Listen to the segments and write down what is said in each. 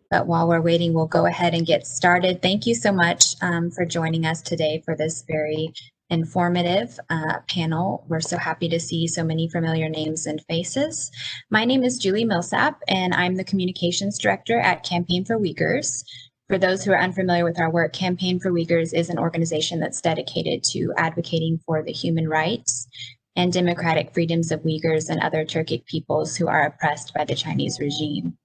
But while we're waiting, we'll go ahead and get started. Thank you so much for joining us today for this very informative panel. We're so happy to see so many familiar names and faces. My name is Julie Milsap, and I'm the Communications Director at Campaign for Uyghurs. For those who are unfamiliar with our work, Campaign for Uyghurs is an organization that's dedicated to advocating for the human rights and democratic freedoms of Uyghurs and other Turkic peoples who are oppressed by the Chinese regime.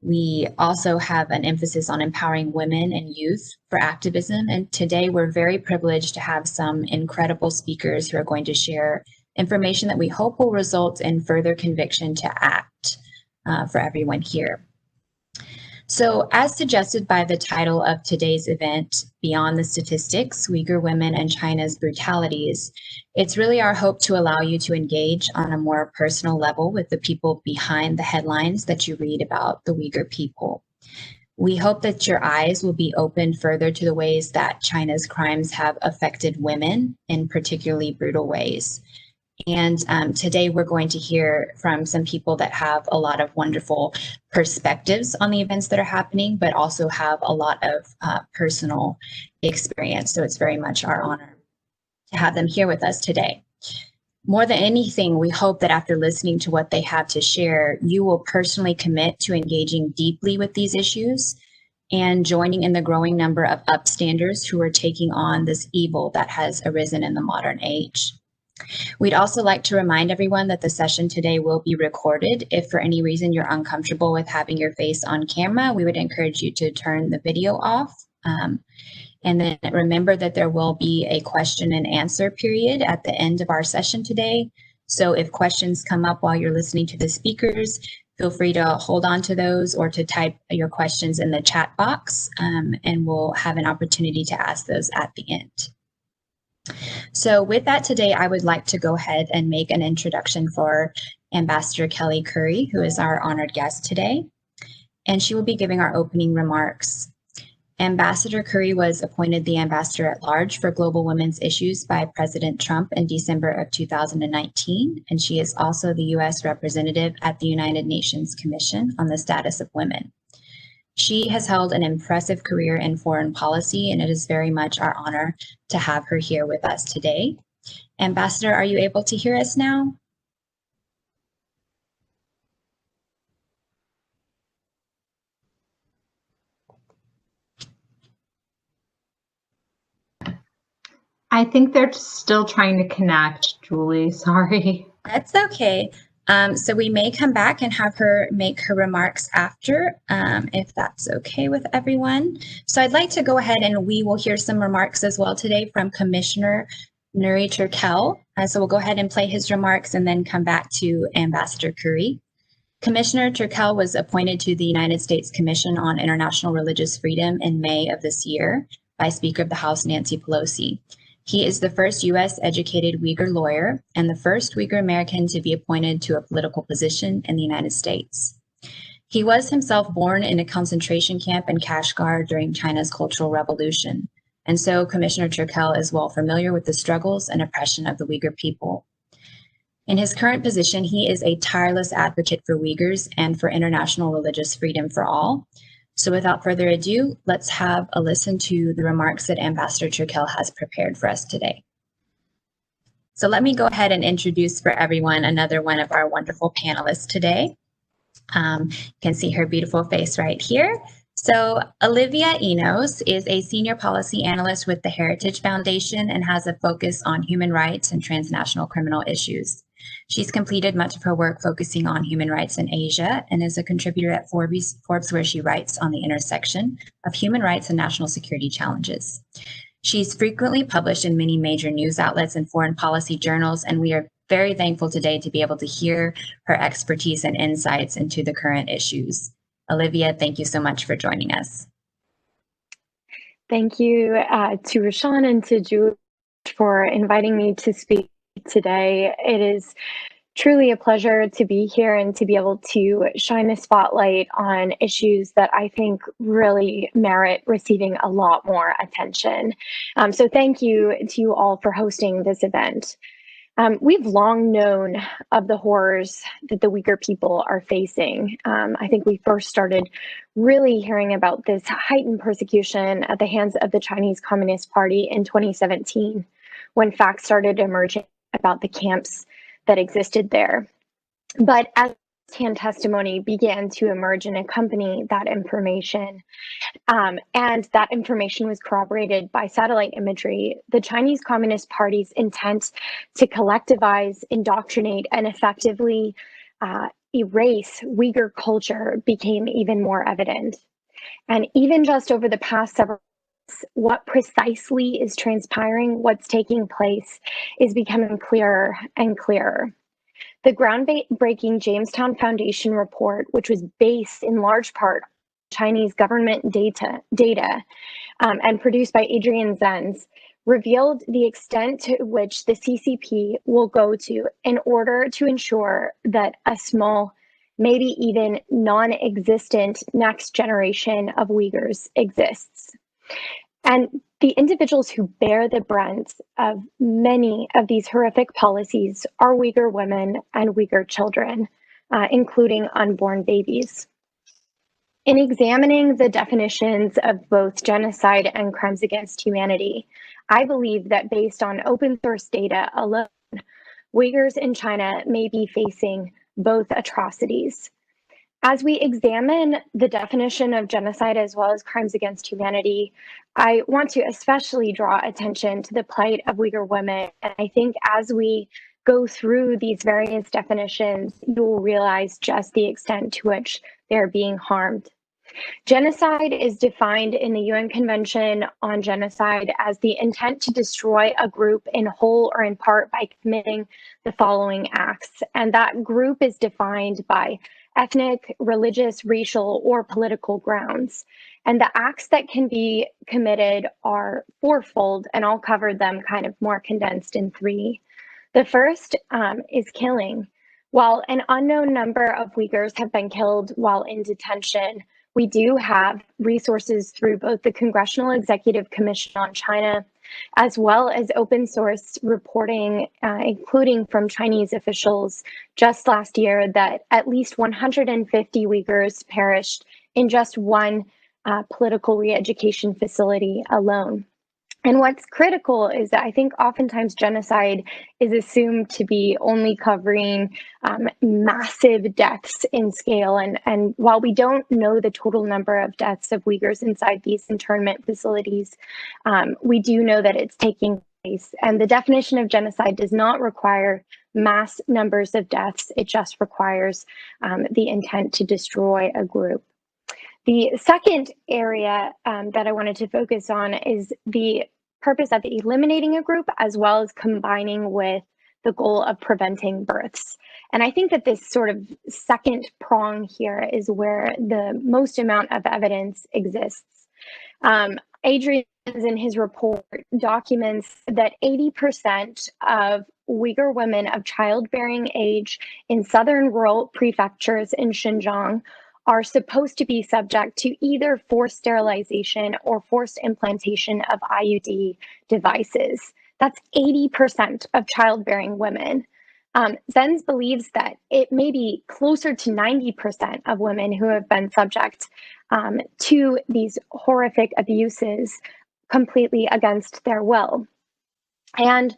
We also have an emphasis on empowering women and youth for activism. And today we're very privileged to have some incredible speakers who are going to share information that we hope will result in further conviction to act for everyone here. So as suggested by the title of today's event, Beyond the Statistics, Uyghur Women and China's Brutalities, it's really our hope to allow you to engage on a more personal level with the people behind the headlines that you read about the Uyghur people. We hope that your eyes will be opened further to the ways that China's crimes have affected women in particularly brutal ways. And today we're going to hear from some people that have a lot of wonderful perspectives on the events that are happening, but also have a lot of personal experience. So it's very much our honor to have them here with us today. More than anything, we hope that after listening to what they have to share, you will personally commit to engaging deeply with these issues and joining in the growing number of upstanders who are taking on this evil that has arisen in the modern age. We'd also like to remind everyone that the session today will be recorded. If for any reason you're uncomfortable with having your face on camera, we would encourage you to turn the video off. And then remember that there will be a question and answer period at the end of our session today. So if questions come up while you're listening to the speakers, feel free to hold on to those or to type your questions in the chat box, and we'll have an opportunity to ask those at the end. So with that today, I would like to go ahead and make an introduction for Ambassador Kelley Currie, who is our honored guest today, and she will be giving our opening remarks. Ambassador Currie was appointed the Ambassador at Large for Global Women's Issues by President Trump in December of 2019, and she is also the U.S. representative at the United Nations Commission on the Status of Women. She has held an impressive career in foreign policy, and it is very much our honor to have her here with us today. Ambassador, are you able to hear us now? I think they're still trying to connect, Julie. Sorry. That's okay. So we may come back and have her make her remarks after, if that's okay with everyone. So I'd like to go ahead and we will hear some remarks as well today from Commissioner Nuri Turkel. So we'll go ahead and play his remarks and then come back to Ambassador Currie. Commissioner Turkel was appointed to the United States Commission on International Religious Freedom in May of this year by Speaker of the House Nancy Pelosi. He is the first U.S. educated Uyghur lawyer and the first Uyghur American to be appointed to a political position in the United States. He was himself born in a concentration camp in Kashgar during China's Cultural Revolution, and so Commissioner Turkel is well familiar with the struggles and oppression of the Uyghur people. In his current position, he is a tireless advocate for Uyghurs and for international religious freedom for all. So without further ado, let's have a listen to the remarks that Ambassador Turkel has prepared for us today. So let me go ahead and introduce for everyone another one of our wonderful panelists today. You can see her beautiful face right here. So Olivia Enos is a senior policy analyst with the Heritage Foundation and has a focus on human rights and transnational criminal issues. She's completed much of her work focusing on human rights in Asia and is a contributor at Forbes, where she writes on the intersection of human rights and national security challenges. She's frequently published in many major news outlets and foreign policy journals, and we are very thankful today to be able to hear her expertise and insights into the current issues. Olivia, thank you so much for joining us. Thank you to Rashawn and to Julie for inviting me to speak today. It is truly a pleasure to be here and to be able to shine a spotlight on issues that I think really merit receiving a lot more attention. So thank you to you all for hosting this event. We've long known of the horrors that the Uyghur people are facing. I think we first started really hearing about this heightened persecution at the hands of the Chinese Communist Party in 2017, when facts started emerging about the camps that existed there. But as hand testimony began to emerge and accompany that information, and that information was corroborated by satellite imagery, the Chinese Communist Party's intent to collectivize, indoctrinate, and effectively erase Uyghur culture became even more evident. And even just over the past several months, what precisely is transpiring, what's taking place, is becoming clearer and clearer. The groundbreaking Jamestown Foundation report, which was based in large part on Chinese government data and produced by Adrian Zenz, revealed the extent to which the CCP will go to in order to ensure that a small, maybe even non-existent next generation of Uyghurs exists. And the individuals who bear the brunt of many of these horrific policies are Uyghur women and Uyghur children, including unborn babies. In examining the definitions of both genocide and crimes against humanity, I believe that based on open source data alone, Uyghurs in China may be facing both atrocities. As we examine the definition of genocide as well as crimes against humanity, I want to especially draw attention to the plight of Uyghur women. And I think as we go through these various definitions, you will realize just the extent to which they're being harmed. Genocide is defined in the UN Convention on Genocide as the intent to destroy a group in whole or in part by committing the following acts. And that group is defined by ethnic, religious, racial, or political grounds. And the acts that can be committed are fourfold, and I'll cover them kind of more condensed in three. The first is killing. While an unknown number of Uyghurs have been killed while in detention, we do have resources through both the Congressional Executive Commission on China, as well as open source reporting, including from Chinese officials just last year, that at least 150 Uyghurs perished in just one political re-education facility alone. And what's critical is that I think oftentimes genocide is assumed to be only covering massive deaths in scale. And while we don't know the total number of deaths of Uyghurs inside these internment facilities, we do know that it's taking place. And the definition of genocide does not require mass numbers of deaths. It just requires the intent to destroy a group. The second area that I wanted to focus on is the purpose of eliminating a group, as well as combining with the goal of preventing births. And I think that this sort of second prong here is where the most amount of evidence exists. Adrian, in his report, documents that 80% of Uyghur women of childbearing age in southern rural prefectures in Xinjiang are supposed to be subject to either forced sterilization or forced implantation of IUD devices. That's 80% of childbearing women. Zenz believes that it may be closer to 90% of women who have been subject to these horrific abuses completely against their will. And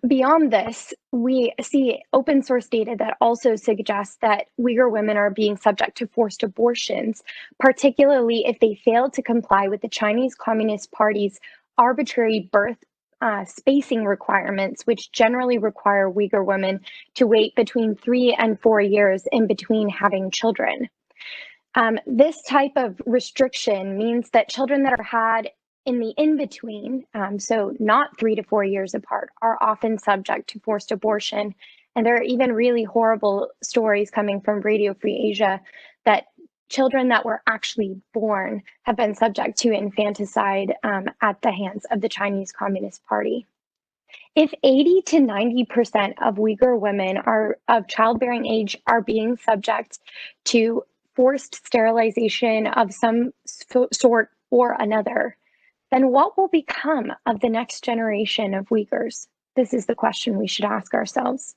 beyond this, we see open source data that also suggests that Uyghur women are being subject to forced abortions, particularly if they fail to comply with the Chinese Communist Party's arbitrary birth spacing requirements, which generally require Uyghur women to wait between 3 and 4 years in between having children. This type of restriction means that children that are had in the in-between, so not 3 to 4 years apart, are often subject to forced abortion. And there are even really horrible stories coming from Radio Free Asia that children that were actually born have been subject to infanticide at the hands of the Chinese Communist Party. If 80 to 90% of Uyghur women of childbearing age are being subject to forced sterilization of some sort or another, then what will become of the next generation of Uyghurs? This is the question we should ask ourselves.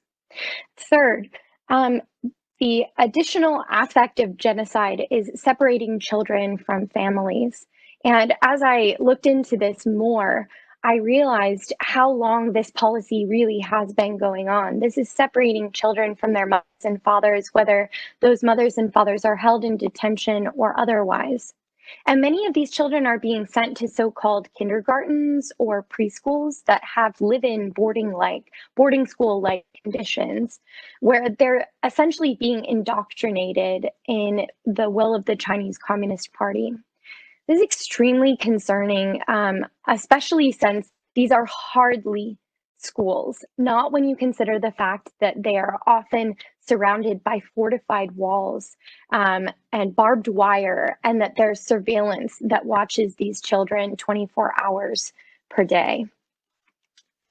Third, the additional aspect of genocide is separating children from families. And as I looked into this more, I realized how long this policy really has been going on. This is separating children from their mothers and fathers, whether those mothers and fathers are held in detention or otherwise. And many of these children are being sent to so-called kindergartens or preschools that have live-in boarding school-like conditions, where they're essentially being indoctrinated in the will of the Chinese Communist Party. This is extremely concerning, especially since these are hardly schools, not when you consider the fact that they are often surrounded by fortified walls and barbed wire, and that there's surveillance that watches these children 24 hours per day.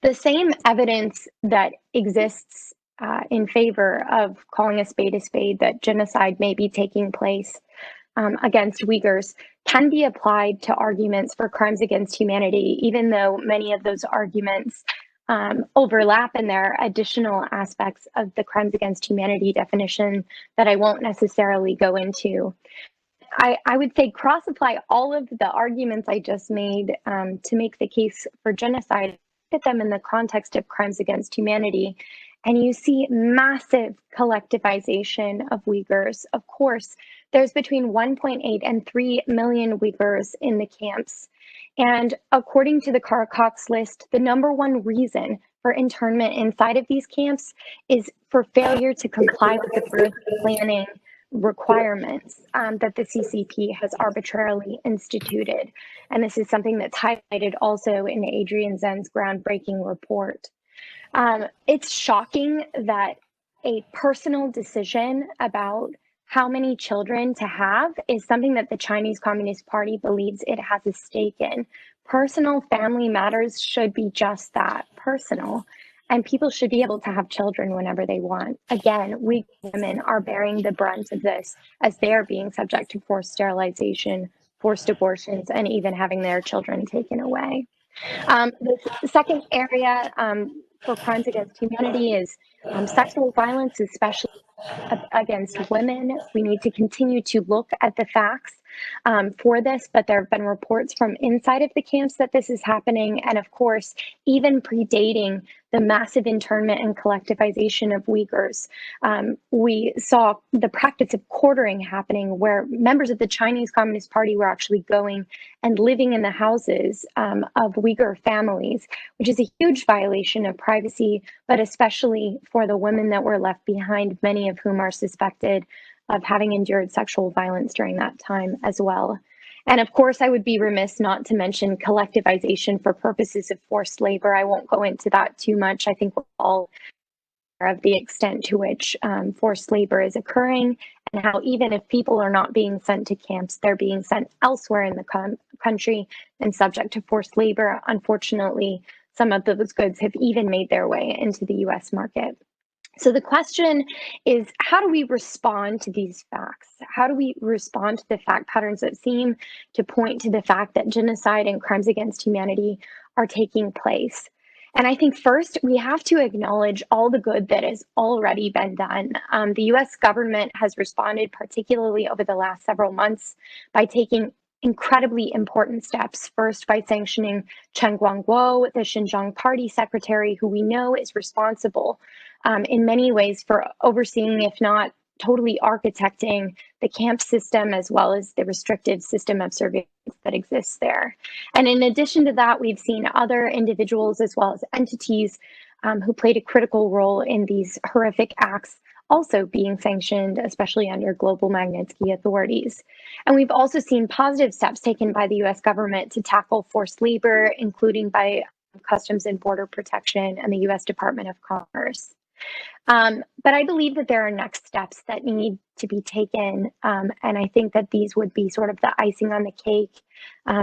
The same evidence that exists in favor of calling a spade, that genocide may be taking place against Uyghurs can be applied to arguments for crimes against humanity, even though many of those arguments overlap in their additional aspects of the crimes against humanity definition that I won't necessarily go into. I would say cross-apply all of the arguments I just made to make the case for genocide, put them in the context of crimes against humanity, and you see massive collectivization of Uyghurs. Of course, there's between 1.8 and 3 million Uyghurs in the camps. And according to the Caracox list, the #1 reason for internment inside of these camps is for failure to comply with the birth planning requirements that the CCP has arbitrarily instituted. And this is something that's highlighted also in Adrian Zen's groundbreaking report. It's shocking that a personal decision about how many children to have is something that the Chinese Communist Party believes it has a stake in. Personal family matters should be just that, personal. And people should be able to have children whenever they want. Again, we women are bearing the brunt of this as they are being subject to forced sterilization, forced abortions, and even having their children taken away. The second area for crimes against humanity is sexual violence, especially against women. We need to continue to look at the facts for this, but there have been reports from inside of the camps that this is happening. And of course, even predating the massive internment and collectivization of Uyghurs, we saw the practice of quartering happening, where members of the Chinese Communist Party were actually going and living in the houses of Uyghur families, which is a huge violation of privacy, but especially for the women that were left behind, many of whom are suspected of having endured sexual violence during that time as well. And of course, I would be remiss not to mention collectivization for purposes of forced labor. I won't go into that too much. I think we're all aware of the extent to which forced labor is occurring, and how even if people are not being sent to camps, they're being sent elsewhere in the country and subject to forced labor. Unfortunately, some of those goods have even made their way into the US market. So the question is, how do we respond to these facts? How do we respond to the fact patterns that seem to point to the fact that genocide and crimes against humanity are taking place? And I think first, we have to acknowledge all the good that has already been done. The US government has responded, particularly over the last several months, by taking incredibly important steps. First, by sanctioning Chen Guangguo, the Xinjiang Party secretary, who we know is responsible in many ways for overseeing, if not totally architecting, the camp system, as well as the restrictive system of surveillance that exists there. And in addition to that, we've seen other individuals as well as entities who played a critical role in these horrific acts also being sanctioned, especially under global Magnitsky authorities. And we've also seen positive steps taken by the US government to tackle forced labor, including by Customs and Border Protection and the US Department of Commerce. But I believe that there are next steps that need to be taken. And I think that these would be sort of the icing on the cake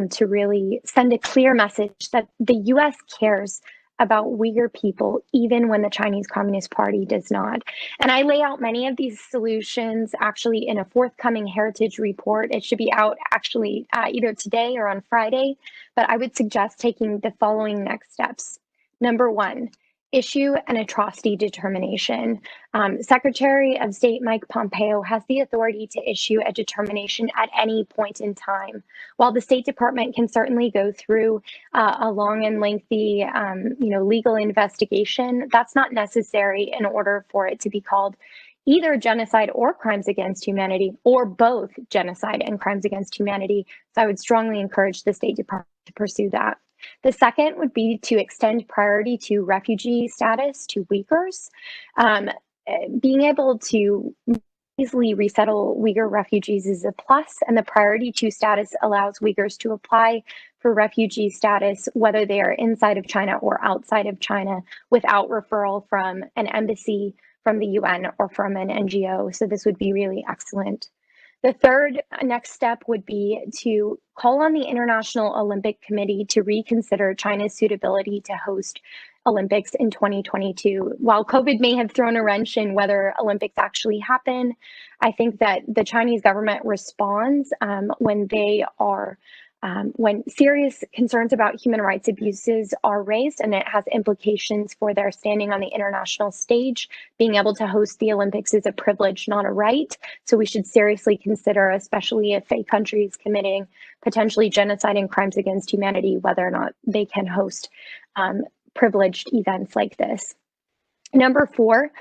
to really send a clear message that the US cares about Uyghur people, even when the Chinese Communist Party does not. And I lay out many of these solutions actually in a forthcoming heritage report. It should be out actually either today or on Friday, but I would suggest taking the following next steps. Number one, issue an atrocity determination. Secretary of State Mike Pompeo has the authority to issue a determination at any point in time. While the State Department can certainly go through a long and lengthy, legal investigation, that's not necessary in order for it to be called either genocide or crimes against humanity, or both genocide and crimes against humanity. So I would strongly encourage the State Department to pursue that. The second would be to extend priority to refugee status to Uyghurs. Being able to easily resettle Uyghur refugees is a plus, and the priority to status allows Uyghurs to apply for refugee status, whether they are inside of China or outside of China, without referral from an embassy, from the UN, or from an NGO. So this would be really excellent. The third next step would be to call on the International Olympic Committee to reconsider China's suitability to host Olympics in 2022. While COVID may have thrown a wrench in whether Olympics actually happen, I think that the Chinese government responds when serious concerns about human rights abuses are raised, and it has implications for their standing on the international stage. Being able to host the Olympics is a privilege, not a right. So we should seriously consider, especially if a country is committing potentially genocide and crimes against humanity, whether or not they can host privileged events like this. Number four,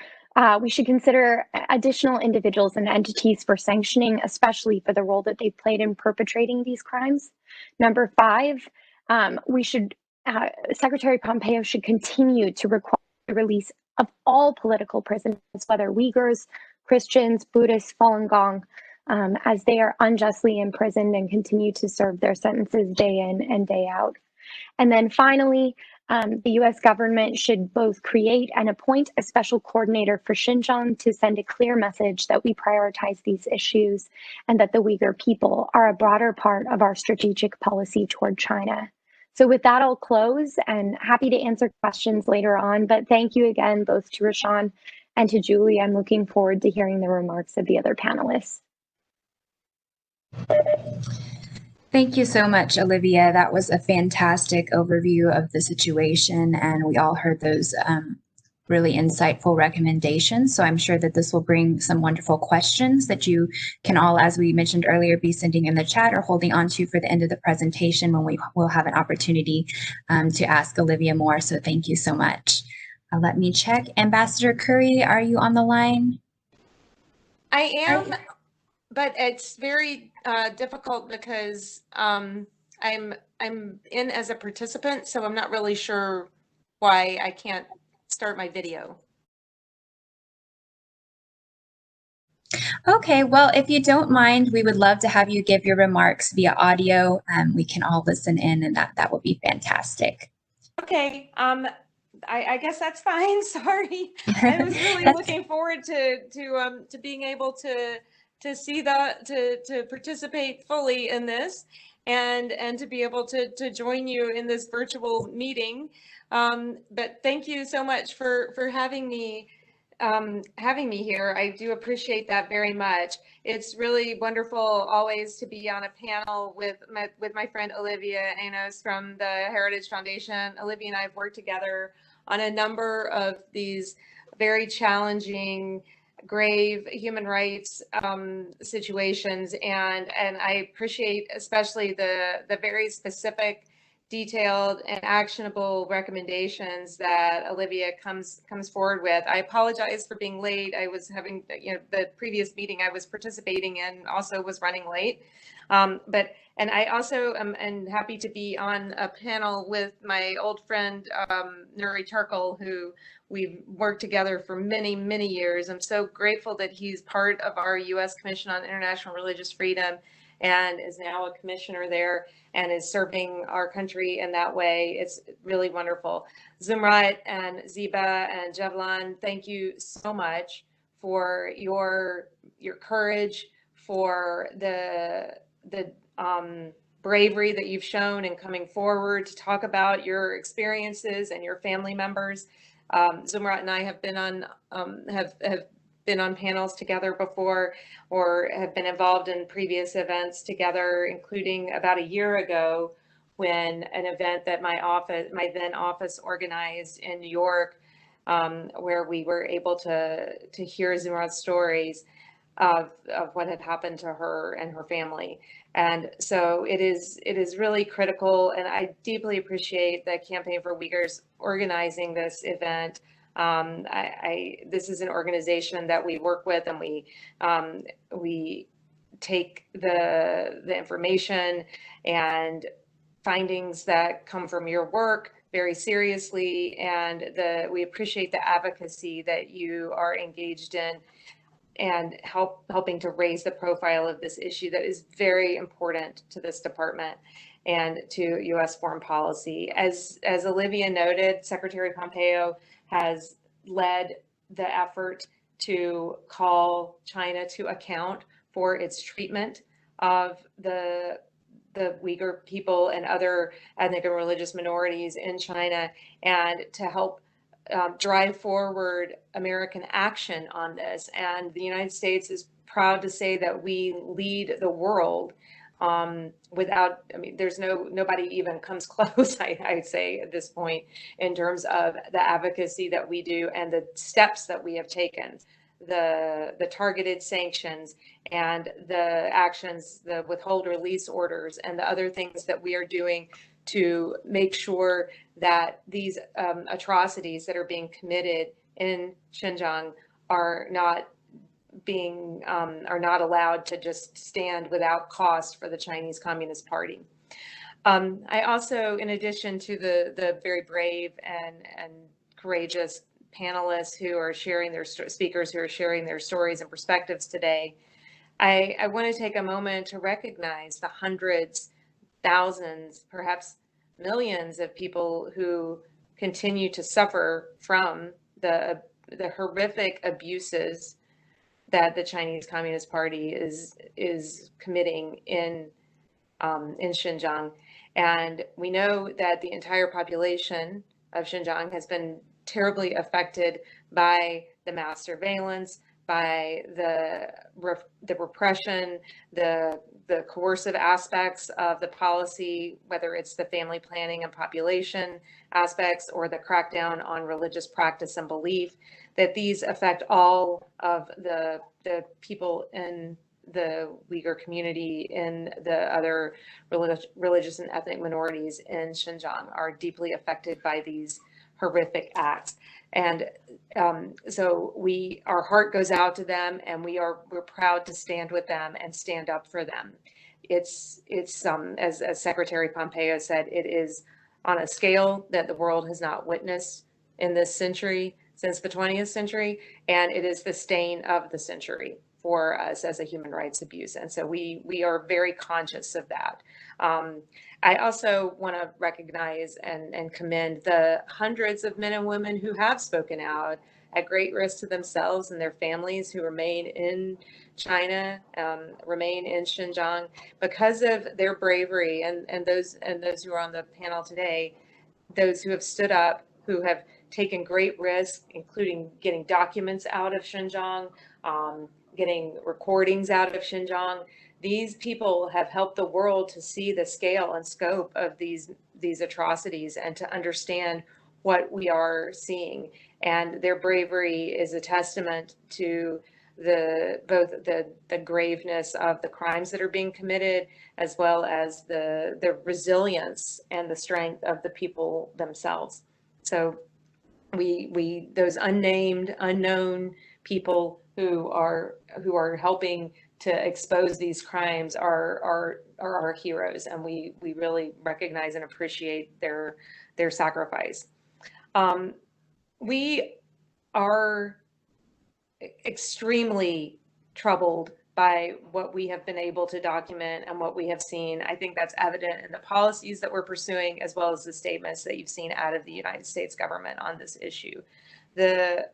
we should consider additional individuals and entities for sanctioning, especially for the role that they've played in perpetrating these crimes. Number five, Secretary Pompeo should continue to require the release of all political prisoners, whether Uyghurs, Christians, Buddhists, Falun Gong, as they are unjustly imprisoned and continue to serve their sentences day in and day out. And then finally, the US government should both create and appoint a special coordinator for Xinjiang to send a clear message that we prioritize these issues and that the Uyghur people are a broader part of our strategic policy toward China. So with that, I'll close and happy to answer questions later on. But thank you again, both to Rashawn and to Julie. I'm looking forward to hearing the remarks of the other panelists. Thank you so much, Olivia. That was a fantastic overview of the situation, and we all heard those really insightful recommendations. So I'm sure that this will bring some wonderful questions that you can all, as we mentioned earlier, be sending in the chat or holding on to for the end of the presentation when we will have an opportunity to ask Olivia more. So thank you so much. Let me check. Ambassador Currie, are you on the line? I am. But it's very difficult because I'm in as a participant, so I'm not really sure why I can't start my video. Okay, well, if you don't mind, we would love to have you give your remarks via audio. We can all listen in, and that would be fantastic. Okay. I guess that's fine. Sorry, I was really looking forward to being able to see to participate fully in this and to be able to join you in this virtual meeting. But thank you so much for having me here. I do appreciate that very much. It's really wonderful always to be on a panel with my friend Olivia Enos from the Heritage Foundation. Olivia and I have worked together on a number of these very challenging, grave human rights situations, and I appreciate especially the very specific, detailed and actionable recommendations that Olivia comes forward with. I apologize for being late. I was having, the previous meeting I was participating in also was running late. And I also am happy to be on a panel with my old friend, Nuri Turkle, who we've worked together for many, many years. I'm so grateful that he's part of our U.S. Commission on International Religious Freedom and is now a commissioner there and is serving our country in that way. It's really wonderful. Zumrat and Ziba and Javlan, thank you so much for your courage, for the bravery that you've shown in coming forward to talk about your experiences and your family members. Zumrat and I have been on have been on panels together before, or have been involved in previous events together, including about a year ago when an event that my then office organized in New York where we were able to hear Zumrad's stories of what had happened to her and her family. And so it is really critical, and I deeply appreciate the Campaign for Uyghurs organizing this event. This is an organization that we work with, and we take the information and findings that come from your work very seriously, and we appreciate the advocacy that you are engaged in and helping to raise the profile of this issue that is very important to this department and to U.S. foreign policy. As Olivia noted, Secretary Pompeo has led the effort to call China to account for its treatment of the Uyghur people and other ethnic and religious minorities in China, and to help drive forward American action on this. And the United States is proud to say that we lead the world without, I mean, there's nobody even comes close, I'd say at this point, in terms of the advocacy that we do and the steps that we have taken. The targeted sanctions and the actions, the withhold release orders, and the other things that we are doing to make sure that these atrocities that are being committed in Xinjiang are not allowed to just stand without cost for the Chinese Communist Party. I also, in addition to the very brave and courageous panelists who are sharing speakers who are sharing their stories and perspectives today, I want to take a moment to recognize the hundreds, thousands, perhaps millions of people who continue to suffer from the horrific abuses that the Chinese Communist Party is committing in Xinjiang. And we know that the entire population of Xinjiang has been terribly affected by the mass surveillance, by the repression, the coercive aspects of the policy, whether it's the family planning and population aspects or the crackdown on religious practice and belief, that these affect all of the people in the Uyghur community, in the other religious and ethnic minorities in Xinjiang are deeply affected by these horrific acts. And so our heart goes out to them, and we're proud to stand with them and stand up for them. It's as Secretary Pompeo said, it is on a scale that the world has not witnessed in this century, since the 20th century, and it is the stain of the century for us as a human rights abuse. And so we are very conscious of that. I also want to recognize and commend the hundreds of men and women who have spoken out at great risk to themselves and their families, who remain in China, remain in Xinjiang because of their bravery, and those who are on the panel today, those who have stood up, who have taken great risks, including getting documents out of Xinjiang, getting recordings out of Xinjiang. These people have helped the world to see the scale and scope of these atrocities and to understand what we are seeing. And their bravery is a testament to both the graveness of the crimes that are being committed, as well as the resilience and the strength of the people themselves. So those unnamed, unknown people who are helping to expose these crimes are our heroes, and we really recognize and appreciate their sacrifice. We are extremely troubled by what we have been able to document and what we have seen. I think that's evident in the policies that we're pursuing, as well as the statements that you've seen out of the United States government on this issue. The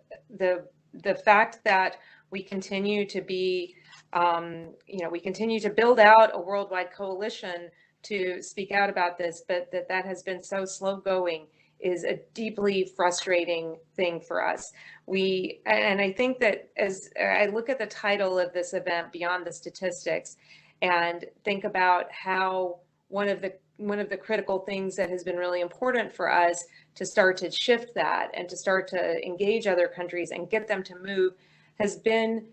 fact that we continue to be, we continue to build out a worldwide coalition to speak out about this, but that has been so slow going is a deeply frustrating thing for us. And I think that as I look at the title of this event, Beyond the Statistics, and think about how one of the the critical things that has been really important for us to start to shift that and to start to engage other countries and get them to move has been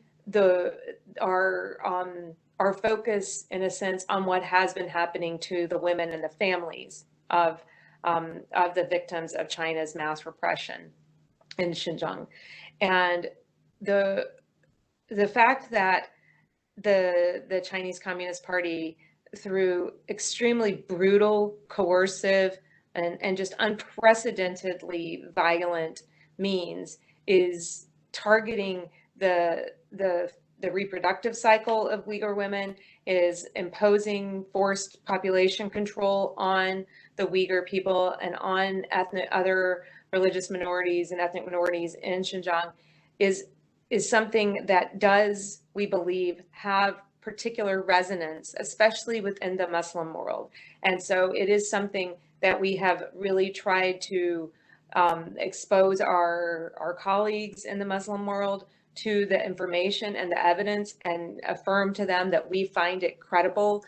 our focus, in a sense, on what has been happening to the women and the families of the victims of China's mass repression in Xinjiang. And the fact that the Chinese Communist Party, through extremely brutal, coercive, and just unprecedentedly violent means, is targeting the reproductive cycle of Uyghur women, is imposing forced population control on the Uyghur people and on other religious minorities and ethnic minorities in Xinjiang, is something that does, we believe, have particular resonance, especially within the Muslim world. And so it is something that we have really tried to expose our colleagues in the Muslim world to the information and the evidence, and affirm to them that we find it credible.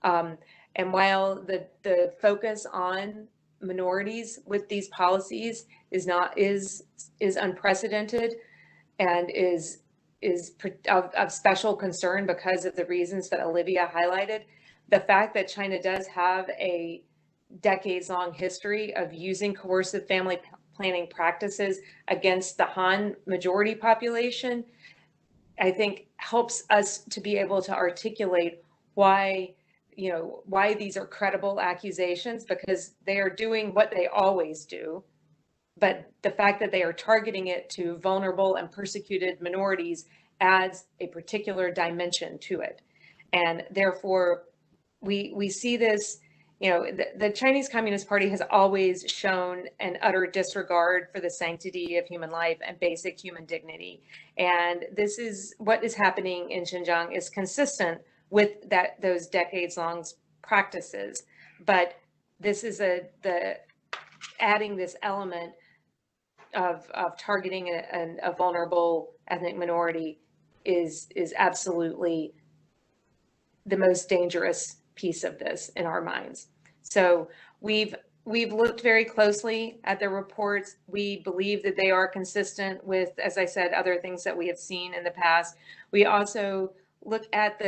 And while the focus on minorities with these policies is unprecedented and is of special concern because of the reasons that Olivia highlighted, the fact that China does have a decades-long history of using coercive family planning practices against the Han majority population, I think helps us to be able to articulate why these are credible accusations, because they are doing what they always do. But the fact that they are targeting it to vulnerable and persecuted minorities adds a particular dimension to it. And therefore, we see this, the Chinese Communist Party has always shown an utter disregard for the sanctity of human life and basic human dignity. And this is what is happening in Xinjiang is consistent with those decades-long practices. But this is adding this element of targeting a vulnerable ethnic minority is absolutely the most dangerous piece of this in our minds. So we've looked very closely at the reports. We believe that they are consistent with, as I said, other things that we have seen in the past. We also look at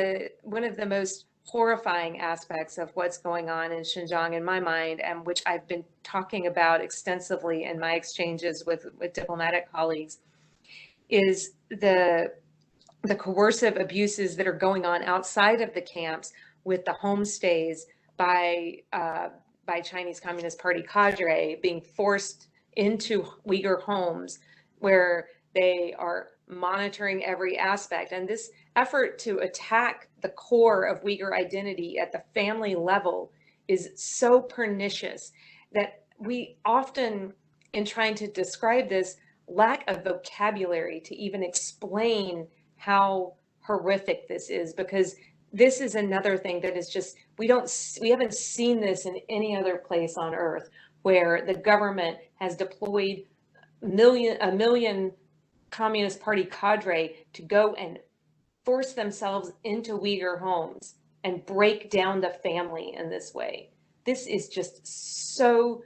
one of the most horrifying aspects of what's going on in Xinjiang, in my mind, and which I've been talking about extensively in my exchanges with diplomatic colleagues, is the coercive abuses that are going on outside of the camps with the homestays by Chinese Communist Party cadre being forced into Uyghur homes, where they are monitoring every aspect. And this effort to attack the core of Uyghur identity at the family level is so pernicious that we often, in trying to describe this, lack of vocabulary to even explain how horrific this is, because this is another thing that is just, we haven't seen this in any other place on earth, where the government has deployed a million Communist Party cadre to go and force themselves into Uyghur homes and break down the family in this way. This is just so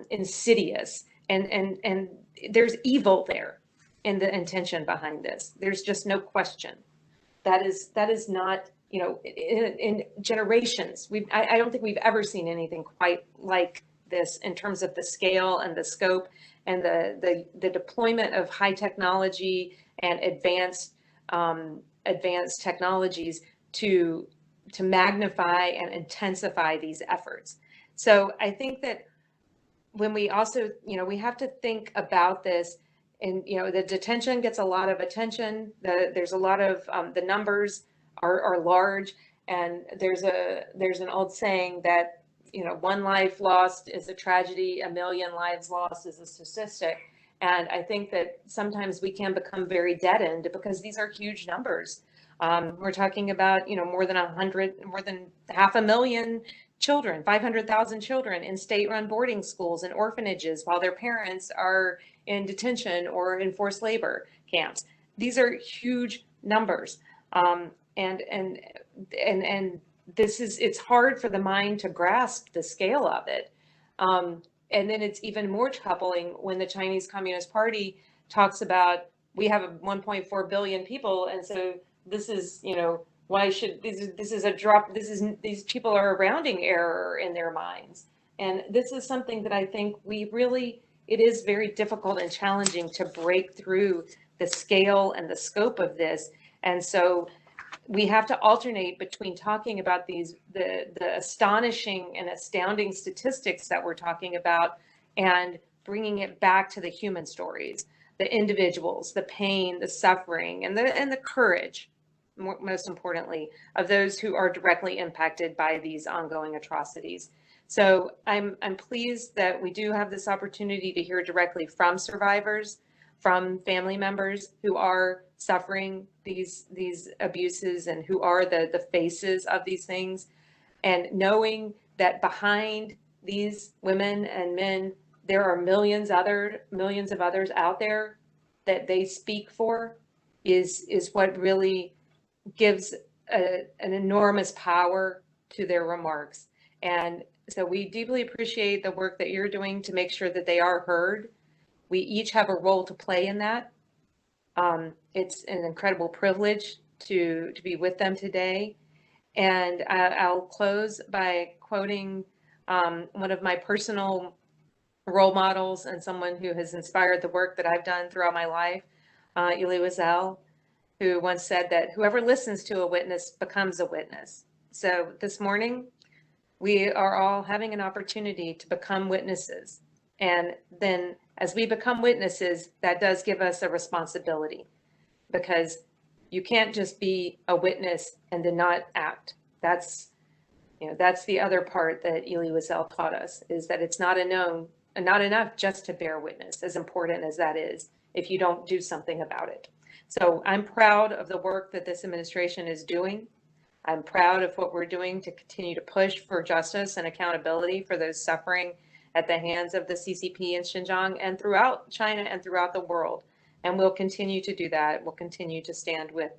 insidious, and there's evil there in the intention behind this. There's just no question. That is not, in generations, I don't think we've ever seen anything quite like this in terms of the scale and the scope and the deployment of high technology and advanced technologies to magnify and intensify these efforts. So I think that when we also, we have to think about this, and the detention gets a lot of attention. There's a lot of the numbers are large, and there's an old saying that one life lost is a tragedy, a million lives lost is a statistic. And I think that sometimes we can become very deadened because these are huge numbers. We're talking about, more than 500,000 children, 500,000 children in state-run boarding schools and orphanages while their parents are in detention or in forced labor camps. These are huge numbers. And it's hard for the mind to grasp the scale of it. And then it's even more troubling when the Chinese Communist Party talks about, we have 1.4 billion people, and so this is, why should this is a drop? These people are a rounding error in their minds, and this is something that I think it is very difficult and challenging to break through the scale and the scope of this, and so we have to alternate between talking about the astonishing and astounding statistics that we're talking about and bringing it back to the human stories, the individuals, the pain, the suffering, and the courage, most importantly, of those who are directly impacted by these ongoing atrocities. So I'm pleased that we do have this opportunity to hear directly from survivors, from family members who are suffering these abuses and who are the faces of these things, and knowing that behind these women and men, there are millions of others out there that they speak for is what really gives an enormous power to their remarks. And so we deeply appreciate the work that you're doing to make sure that they are heard. We each have a role to play in that. It's an incredible privilege to be with them today. And I'll close by quoting one of my personal role models and someone who has inspired the work that I've done throughout my life, Elie Wiesel, who once said that whoever listens to a witness becomes a witness. So this morning, we are all having an opportunity to become witnesses. And then as we become witnesses, that does give us a responsibility, because you can't just be a witness and then not act. That's the other part that Elie Wiesel taught us, is that it's not enough just to bear witness, as important as that is, if you don't do something about it. So I'm proud of the work that this administration is doing. I'm proud of what we're doing to continue to push for justice and accountability for those suffering at the hands of the CCP in Xinjiang and throughout China and throughout the world. And we'll continue to do that. We'll continue to stand with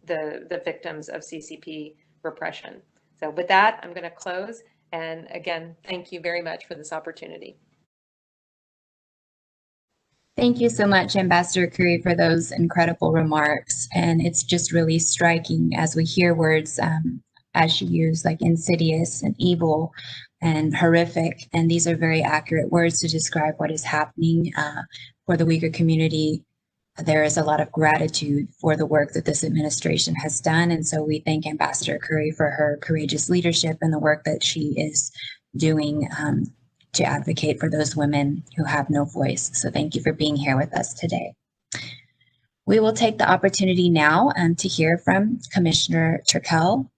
the victims of CCP repression. So with that, I'm going to close. And again, thank you very much for this opportunity. Thank you so much, Ambassador Currie, for those incredible remarks. And it's just really striking as we hear words as she used, like insidious and evil and horrific. And these are very accurate words to describe what is happening for the Uyghur community. There is a lot of gratitude for the work that this administration has done. And so we thank Ambassador Currie for her courageous leadership and the work that she is doing to advocate for those women who have no voice. So thank you for being here with us today. We will take the opportunity now to hear from Commissioner Turkel,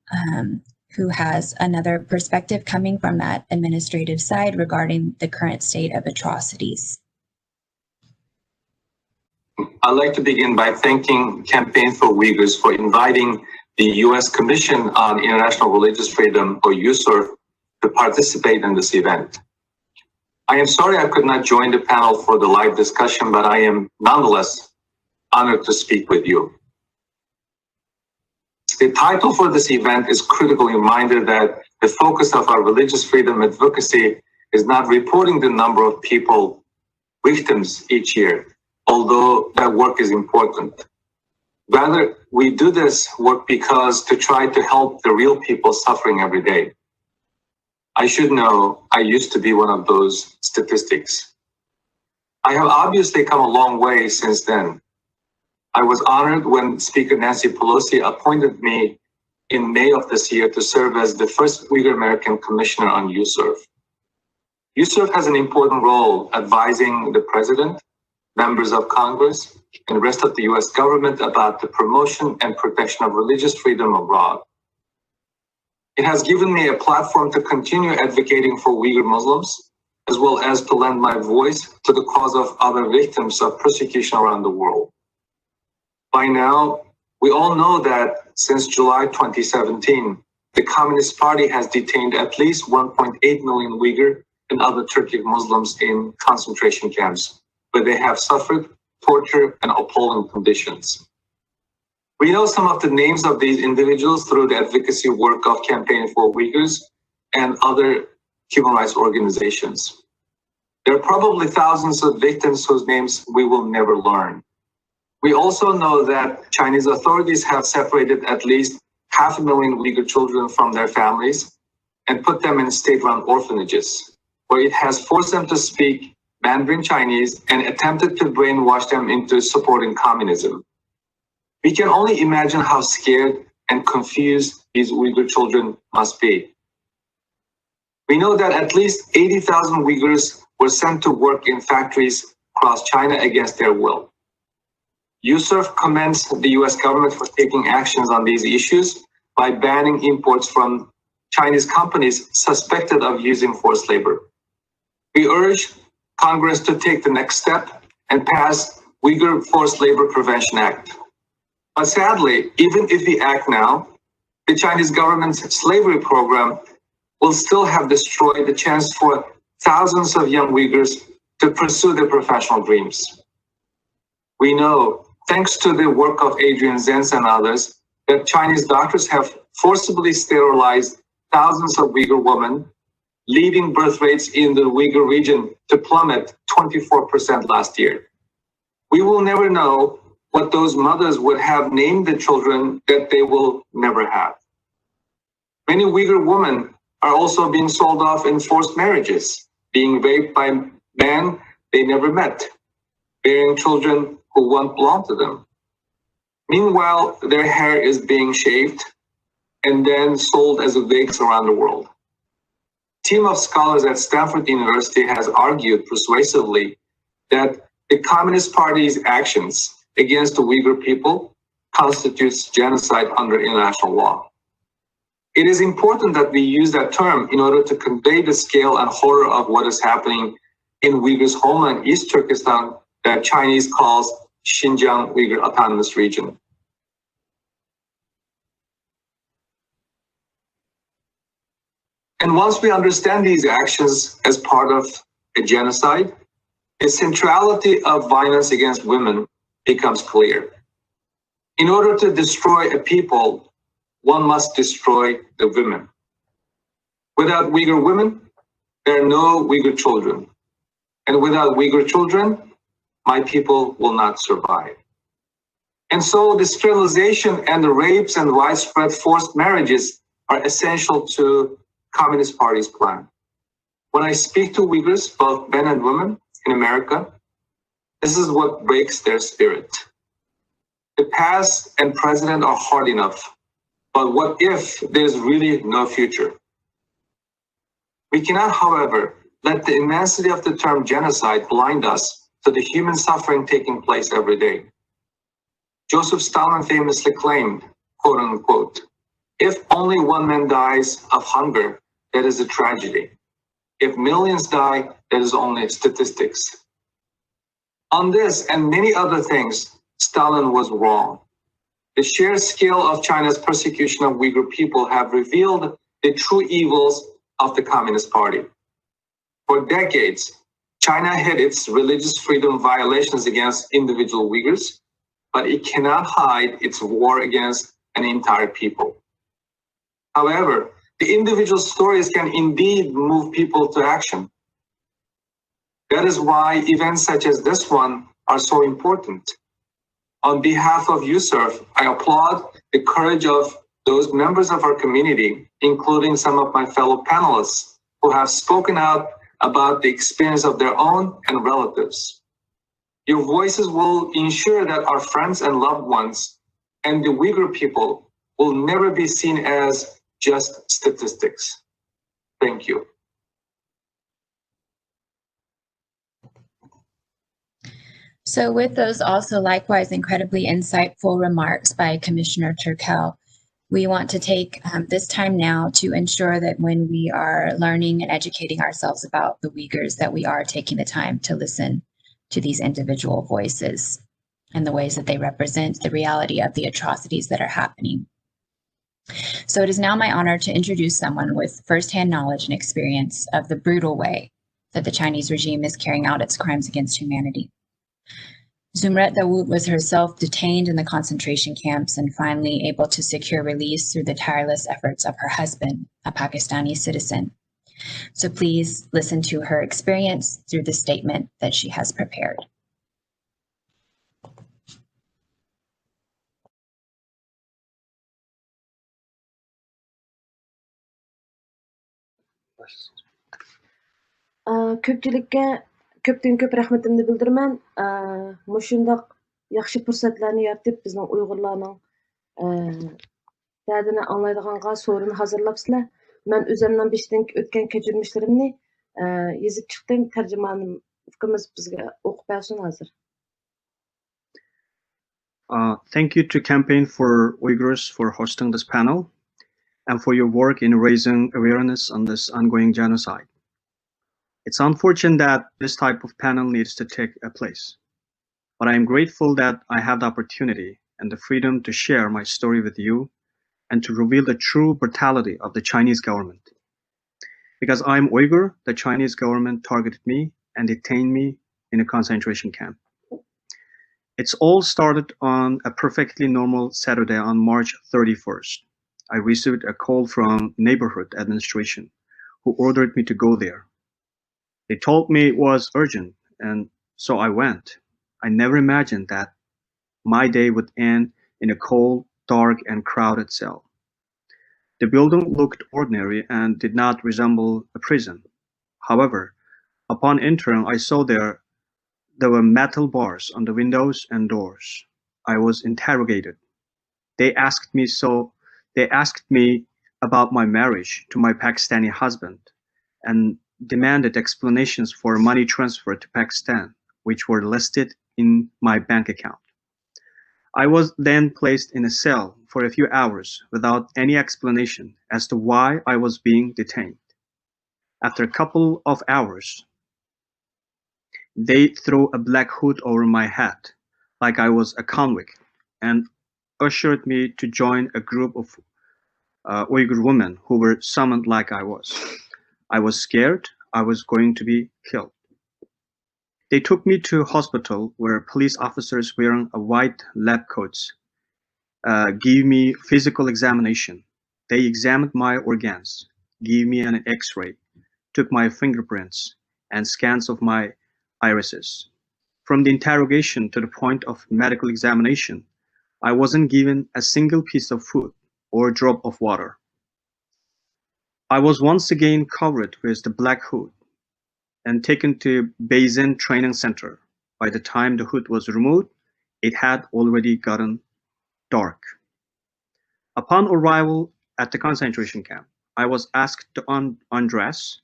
who has another perspective coming from that administrative side regarding the current state of atrocities. I'd like to begin by thanking Campaign for Uyghurs for inviting the U.S. Commission on International Religious Freedom, or USCIRF, to participate in this event. I am sorry I could not join the panel for the live discussion, but I am nonetheless honored to speak with you. The title for this event is critical reminder that the focus of our religious freedom advocacy is not reporting the number of people, victims each year, although that work is important. Rather, we do this work because to try to help the real people suffering every day. I should know I used to be one of those statistics. I have obviously come a long way since then. I was honored when Speaker Nancy Pelosi appointed me in May of this year to serve as the first Uyghur American Commissioner on USCIRF. USCIRF has an important role advising the President, members of Congress, and the rest of the US government about the promotion and protection of religious freedom abroad. It has given me a platform to continue advocating for Uyghur Muslims, as well as to lend my voice to the cause of other victims of persecution around the world. By now, we all know that since July 2017, the Communist Party has detained at least 1.8 million Uyghur and other Turkic Muslims in concentration camps, where they have suffered torture and appalling conditions. We know some of the names of these individuals through the advocacy work of Campaign for Uyghurs and other human rights organizations. There are probably thousands of victims whose names we will never learn. We also know that Chinese authorities have separated at least 500,000 Uyghur children from their families and put them in state-run orphanages, where it has forced them to speak Mandarin Chinese and attempted to brainwash them into supporting communism. We can only imagine how scared and confused these Uyghur children must be. We know that at least 80,000 Uyghurs were sent to work in factories across China against their will. USCIRF commends the US government for taking actions on these issues by banning imports from Chinese companies suspected of using forced labor. We urge Congress to take the next step and pass Uyghur Forced Labor Prevention Act. But sadly, even if we act now, the Chinese government's slavery program will still have destroyed the chance for thousands of young Uyghurs to pursue their professional dreams. We know, thanks to the work of Adrian Zenz and others, that Chinese doctors have forcibly sterilized thousands of Uyghur women, leading birth rates in the Uyghur region to plummet 24% last year. We will never know what those mothers would have named the children that they will never have. Many Uyghur women are also being sold off in forced marriages, being raped by men they never met, bearing children who once belonged to them. Meanwhile, their hair is being shaved and then sold as wigs around the world. A team of scholars at Stanford University has argued persuasively that the Communist Party's actions against the Uyghur people constitutes genocide under international law. It is important that we use that term in order to convey the scale and horror of what is happening in Uyghurs' homeland, East Turkestan, that Chinese calls Xinjiang Uyghur Autonomous Region. And once we understand these actions as part of a genocide, the centrality of violence against women becomes clear. In order to destroy a people, one must destroy the women. Without Uyghur women, there are no Uyghur children. And without Uyghur children, my people will not survive. And so the sterilization and the rapes and widespread forced marriages are essential to Communist Party's plan. When I speak to Uyghurs, both men and women in America, this is what breaks their spirit. The past and present are hard enough, but what if there's really no future? We cannot, however, let the immensity of the term genocide blind us to the human suffering taking place every day. Joseph Stalin famously claimed, quote unquote, "If only one man dies of hunger, that is a tragedy. If millions die, that is only statistics." On this and many other things, Stalin was wrong. The sheer scale of China's persecution of Uyghur people have revealed the true evils of the Communist Party. For decades, China hid its religious freedom violations against individual Uyghurs, but it cannot hide its war against an entire people. However, the individual stories can indeed move people to action. That is why events such as this one are so important. On behalf of USCIRF, I applaud the courage of those members of our community, including some of my fellow panelists, who have spoken out about the experience of their own and relatives. Your voices will ensure that our friends and loved ones and the Uyghur people will never be seen as just statistics. Thank you. So with those also likewise incredibly insightful remarks by Commissioner Turkel, we want to take this time now to ensure that when we are learning and educating ourselves about the Uyghurs, that we are taking the time to listen to these individual voices and the ways that they represent the reality of the atrocities that are happening. So it is now my honor to introduce someone with firsthand knowledge and experience of the brutal way that the Chinese regime is carrying out its crimes against humanity. Zumrat Dawood was herself detained in the concentration camps and finally able to secure release through the tireless efforts of her husband, a Pakistani citizen. So please listen to her experience through the statement that she has prepared. Ko'pchilikka ko'pdan ko'p rahmatimni bildiraman. Mushundaq yaxshi fursatlarni yaratib bizning Uyg'urlarning dardini anglaydiganға so'rini hazırlapsizlar. Men o'zimning beshdan o'tgan kechirmishlarimni yozib chiqdim. Tarjimonimiz bizga o'qib bersin hozir. Thank you to Campaign for Uyghurs for hosting this panel and for your work in raising awareness on this ongoing genocide. It's unfortunate that this type of panel needs to take place, but I am grateful that I have the opportunity and the freedom to share my story with you and to reveal the true brutality of the Chinese government. Because I am Uyghur, the Chinese government targeted me and detained me in a concentration camp. It's all started on a perfectly normal Saturday on March 31st. I received a call from neighborhood administration who ordered me to go there. They told me it was urgent, and so I went. I never imagined that my day would end in a cold, dark, and crowded cell. The building looked ordinary and did not resemble a prison. However, upon entering, I saw there were metal bars on the windows and doors. I was interrogated. They asked me about my marriage to my Pakistani husband and demanded explanations for money transfer to Pakistan, which were listed in my bank account. I was then placed in a cell for a few hours without any explanation as to why I was being detained. After a couple of hours, they threw a black hood over my head, like I was a convict, and ushered me to join a group of Uyghur women who were summoned like I was. I was scared I was going to be killed. They took me to a hospital where police officers wearing a white lab coats gave me physical examination. They examined my organs, gave me an X-ray, took my fingerprints and scans of my irises. From the interrogation to the point of medical examination, I wasn't given a single piece of food or drop of water. I was once again covered with the black hood and taken to Basin Training Center. By the time the hood was removed, it had already gotten dark. Upon arrival at the concentration camp, I was asked to undress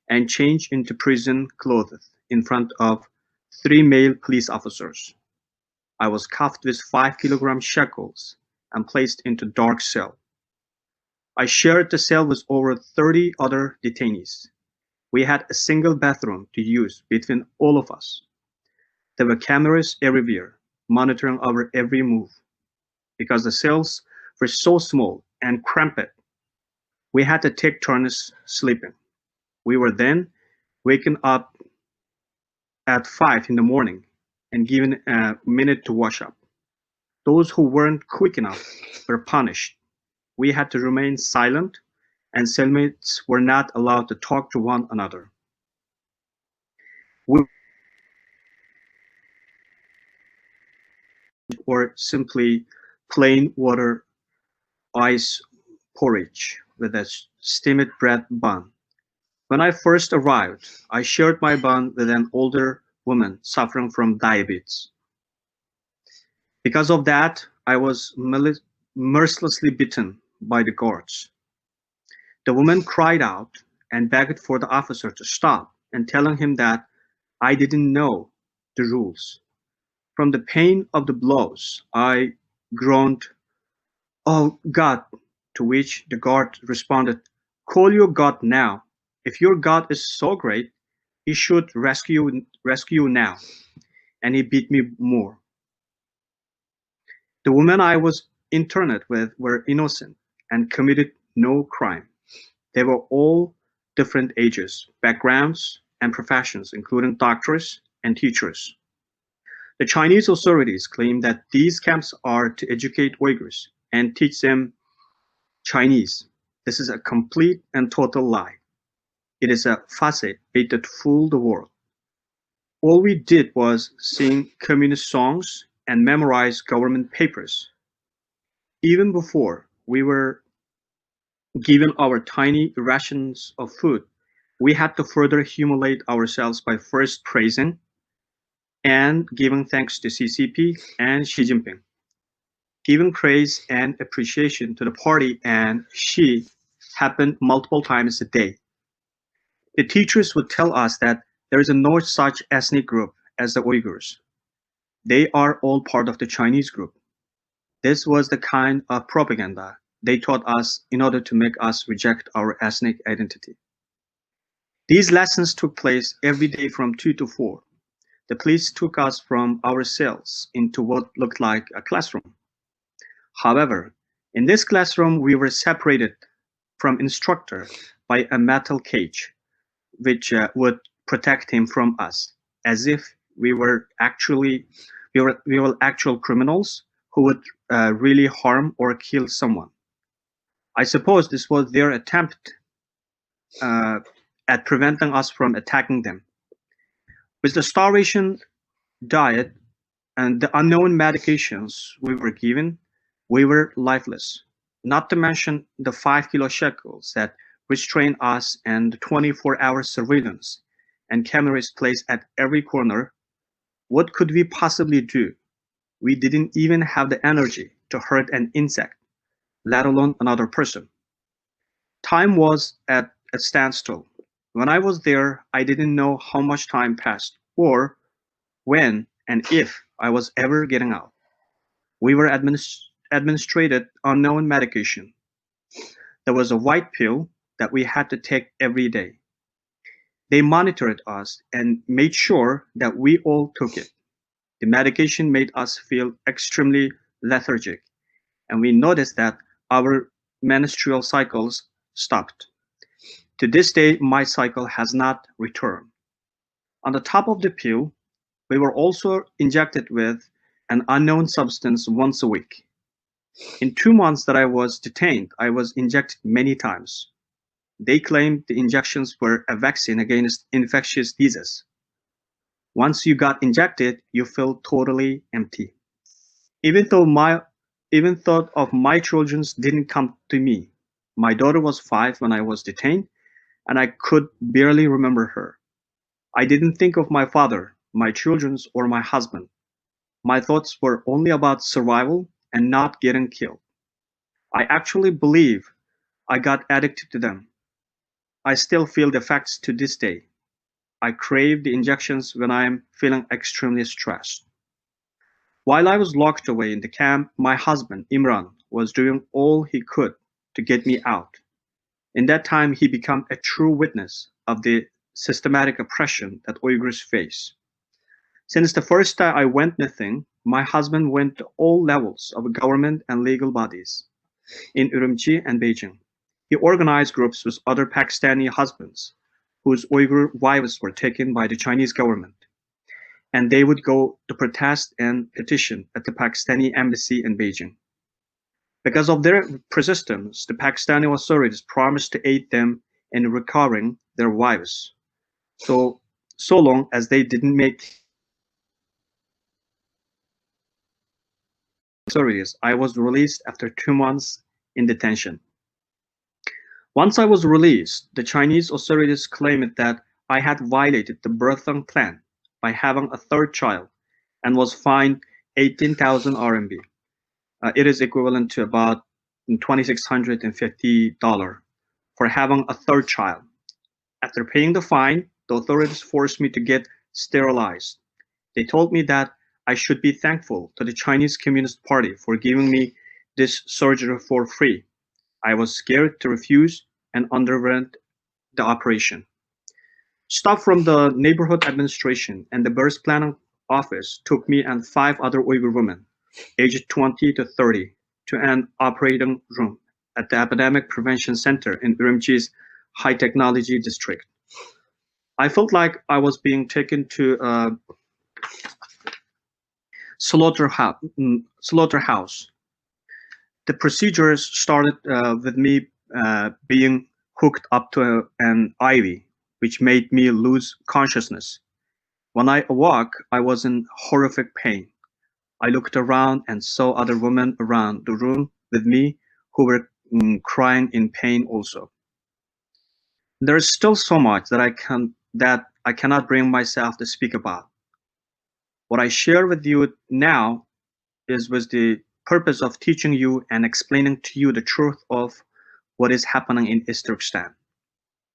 and change into prison clothes in front of 3 male police officers. I was cuffed with 5-kilogram shackles and placed into a dark cell. I shared the cell with over 30 other detainees. We had a single bathroom to use between all of us. There were cameras everywhere, monitoring our every move. Because the cells were so small and cramped, we had to take turns sleeping. We were then waken up at 5 in the morning and given a minute to wash up. Those who weren't quick enough were punished. We had to remain silent, and cellmates were not allowed to talk to one another. Or simply plain water ice porridge with a steamed bread bun. When I first arrived, I shared my bun with an older woman suffering from diabetes. Because of that, I was mercilessly beaten by the guards. The woman cried out and begged for the officer to stop and telling him that I didn't know the rules. From the pain of the blows, I groaned, "Oh God," to which the guard responded, "Call your God now. If your God is so great, he should rescue you now." And he beat me more. The women I was interned with were innocent and committed no crime. They were all different ages, backgrounds, and professions, including doctors and teachers. The Chinese authorities claim that these camps are to educate Uyghurs and teach them Chinese. This is a complete and total lie. It is a facade made to fool the world. All we did was sing communist songs and memorize government papers. Even before we were given our tiny rations of food, we had to further humiliate ourselves by first praising and giving thanks to CCP and Xi Jinping, giving praise and appreciation to the party and Xi happened multiple times a day. The teachers would tell us that there is no such ethnic group as the Uyghurs. They are all part of the Chinese group. This was the kind of propaganda they taught us in order to make us reject our ethnic identity. These lessons took place every day from 2 to 4. The police took us from our cells into what looked like a classroom. However, in this classroom, we were separated from instructor by a metal cage, which would protect him from us, as if we were actual criminals who would really harm or kill someone. I suppose this was their attempt at preventing us from attacking them. With the starvation diet and the unknown medications we were given, we were lifeless, not to mention the 5 kilo shekels that restrained us and the 24-hour surveillance and cameras placed at every corner. What could we possibly do? We didn't even have the energy to hurt an insect, let alone another person. Time was at a standstill. When I was there, I didn't know how much time passed, or when and if I was ever getting out. We were administered unknown medication. There was a white pill that we had to take every day. They monitored us and made sure that we all took it. The medication made us feel extremely lethargic, and we noticed that our menstrual cycles stopped. To this day, my cycle has not returned. On the top of the pill, we were also injected with an unknown substance once a week. In 2 months that I was detained, I was injected many times. They claimed the injections were a vaccine against infectious diseases. Once you got injected, you feel totally empty. Even thought of my children didn't come to me. My daughter was 5 when I was detained, and I could barely remember her. I didn't think of my father, my children, or my husband. My thoughts were only about survival and not getting killed. I actually believe I got addicted to them. I still feel the effects to this day. I crave the injections when I am feeling extremely stressed. While I was locked away in the camp, my husband, Imran, was doing all he could to get me out. In that time, he became a true witness of the systematic oppression that Uyghurs face. Since the first time I went missing, my husband went to all levels of government and legal bodies in Urumqi and Beijing. He organized groups with other Pakistani husbands whose Uyghur wives were taken by the Chinese government, and they would go to protest and petition at the Pakistani embassy in Beijing. Because of their persistence, the Pakistani authorities promised to aid them in recovering their wives, so long as they didn't make authorities. I was released after 2 months in detention. Once I was released, the Chinese authorities claimed that I had violated the birthing plan by having a third child and was fined 18,000 RMB. It is equivalent to about $2,650 for having a third child. After paying the fine, the authorities forced me to get sterilized. They told me that I should be thankful to the Chinese Communist Party for giving me this surgery for free. I was scared to refuse and underwent the operation. Staff from the neighborhood administration and the birth planning office took me and 5 other Uyghur women, aged 20 to 30, to an operating room at the Epidemic Prevention Center in Urumqi's High Technology District. I felt like I was being taken to slaughterhouse. The procedures started with me being hooked up to an IV, which made me lose consciousness. When I awoke, I was in horrific pain. I looked around and saw other women around the room with me who were crying in pain also. There is still so much that I cannot bring myself to speak about. What I share with you now is with the purpose of teaching you and explaining to you the truth of what is happening in East Turkestan.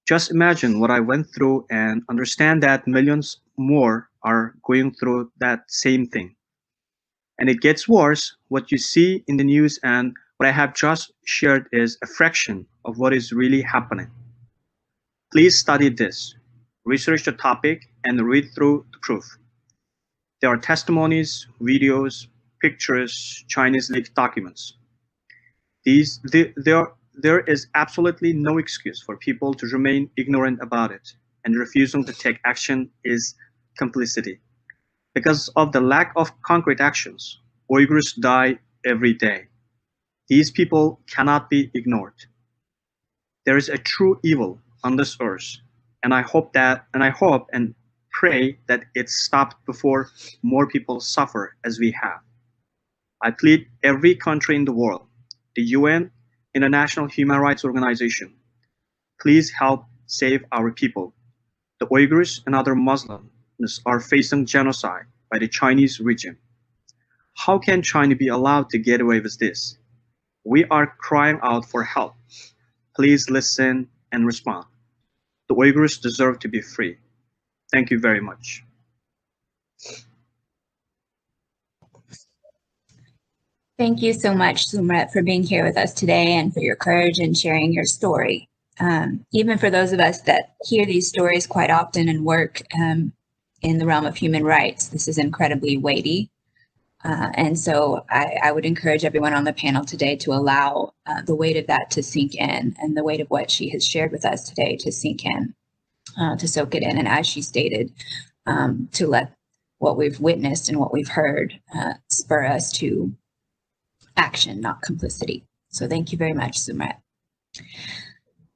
Just imagine what I went through and understand that millions more are going through that same thing. And it gets worse. What you see in the news and what I have just shared is a fraction of what is really happening. Please study this, research the topic, and read through the proof. There are testimonies, videos, pictures, Chinese leaked documents. There is absolutely no excuse for people to remain ignorant about it, and refusing to take action is complicity. Because of the lack of concrete actions, Uyghurs die every day. These people cannot be ignored. There is a true evil on this earth, and I hope and pray that it's stopped before more people suffer as we have. I plead every country in the world, the UN, International Human Rights Organization, please help save our people. The Uyghurs and other Muslims are facing genocide by the Chinese regime. How can China be allowed to get away with this? We are crying out for help. Please listen and respond. The Uyghurs deserve to be free. Thank you very much. Thank you so much, Sumrat, for being here with us today and for your courage and sharing your story. Even for those of us that hear these stories quite often and work in the realm of human rights, this is incredibly weighty. And so I would encourage everyone on the panel today to allow the weight of that to sink in, and the weight of what she has shared with us today to sink in, to soak it in. And as she stated, to let what we've witnessed and what we've heard spur us to action, not complicity. So thank you very much, Sumrat.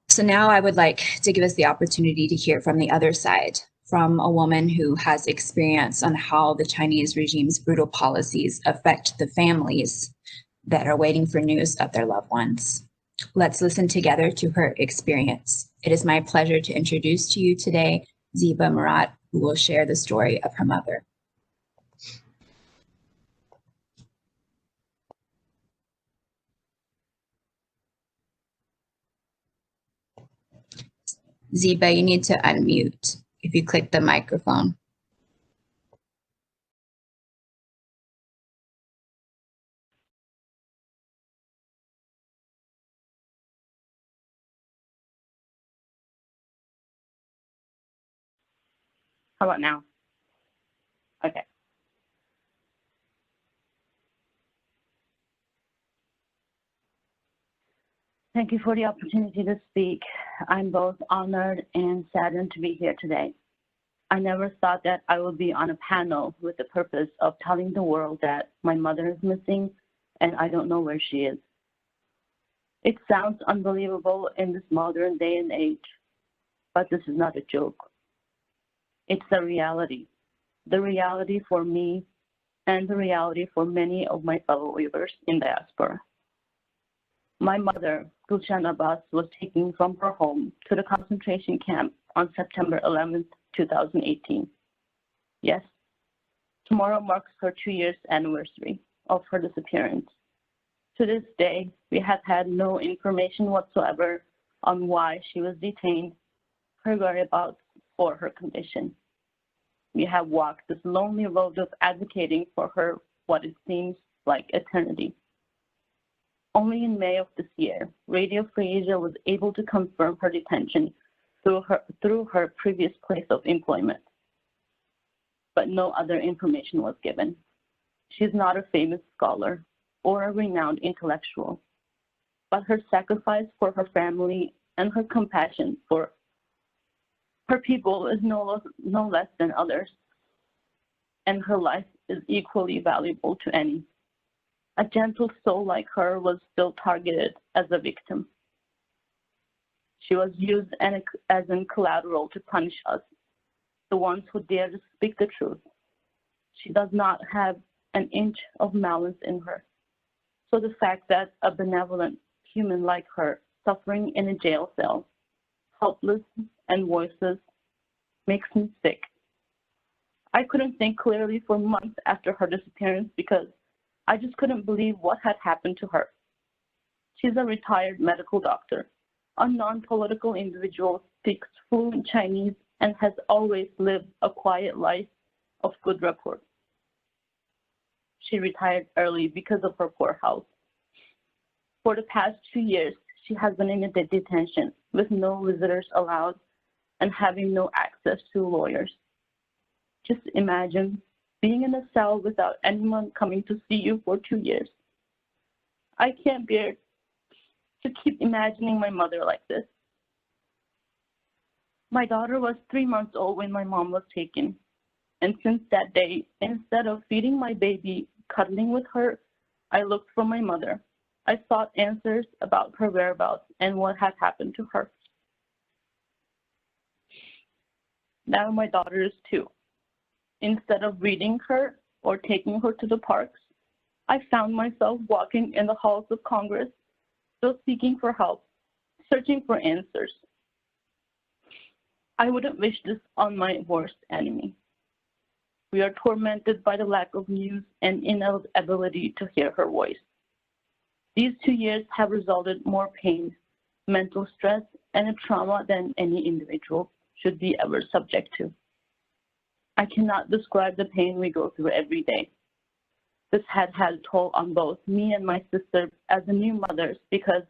So now I would like to give us the opportunity to hear from the other side, from a woman who has experience on how the Chinese regime's brutal policies affect the families that are waiting for news of their loved ones. Let's listen together to her experience. It is my pleasure to introduce to you today Ziba Murat, who will share the story of her mother. Ziba, you need to unmute if you click the microphone. How about now? Okay. Thank you for the opportunity to speak. I'm both honored and saddened to be here today. I never thought that I would be on a panel with the purpose of telling the world that my mother is missing and I don't know where she is. It sounds unbelievable in this modern day and age, but this is not a joke. It's the reality for me and the reality for many of my fellow Uyghurs in diaspora. My mother, Gulshan Abbas, was taken from her home to the concentration camp on September 11th, 2018. Yes, tomorrow marks her 2 years anniversary of her disappearance. To this day, we have had no information whatsoever on why she was detained, her whereabouts, or her condition. We have walked this lonely road of advocating for her what it seems like eternity. Only in May of this year, Radio Free Asia was able to confirm her detention through her previous place of employment. But no other information was given. She's not a famous scholar or a renowned intellectual, but her sacrifice for her family and her compassion for her people is no less than others. and her life is equally valuable to any. A gentle soul like her was still targeted as a victim. She was used as in collateral to punish us, the ones who dare to speak the truth. She does not have an inch of malice in her. So the fact that a benevolent human like her, suffering in a jail cell, helpless and voiceless, makes me sick. I couldn't think clearly for months after her disappearance because I just couldn't believe what had happened to her. She's a retired medical doctor, a non-political individual, speaks fluent Chinese, and has always lived a quiet life of good rapport. She retired early because of her poor health. For the past 2 years, she has been in a detention with no visitors allowed and having no access to lawyers. Just imagine being in a cell without anyone coming to see you for 2 years. I can't bear to keep imagining my mother like this. My daughter was 3 months old when my mom was taken. And since that day, instead of feeding my baby, cuddling with her, I looked for my mother. I sought answers about her whereabouts and what had happened to her. Now my daughter is 2. Instead of reading her or taking her to the parks, I found myself walking in the halls of Congress, still seeking for help, searching for answers. I wouldn't wish this on my worst enemy. We are tormented by the lack of news and inability to hear her voice. These 2 years have resulted more pain, mental stress, and a trauma than any individual should be ever subject to. I cannot describe the pain we go through every day. This had a toll on both me and my sister as a new mothers because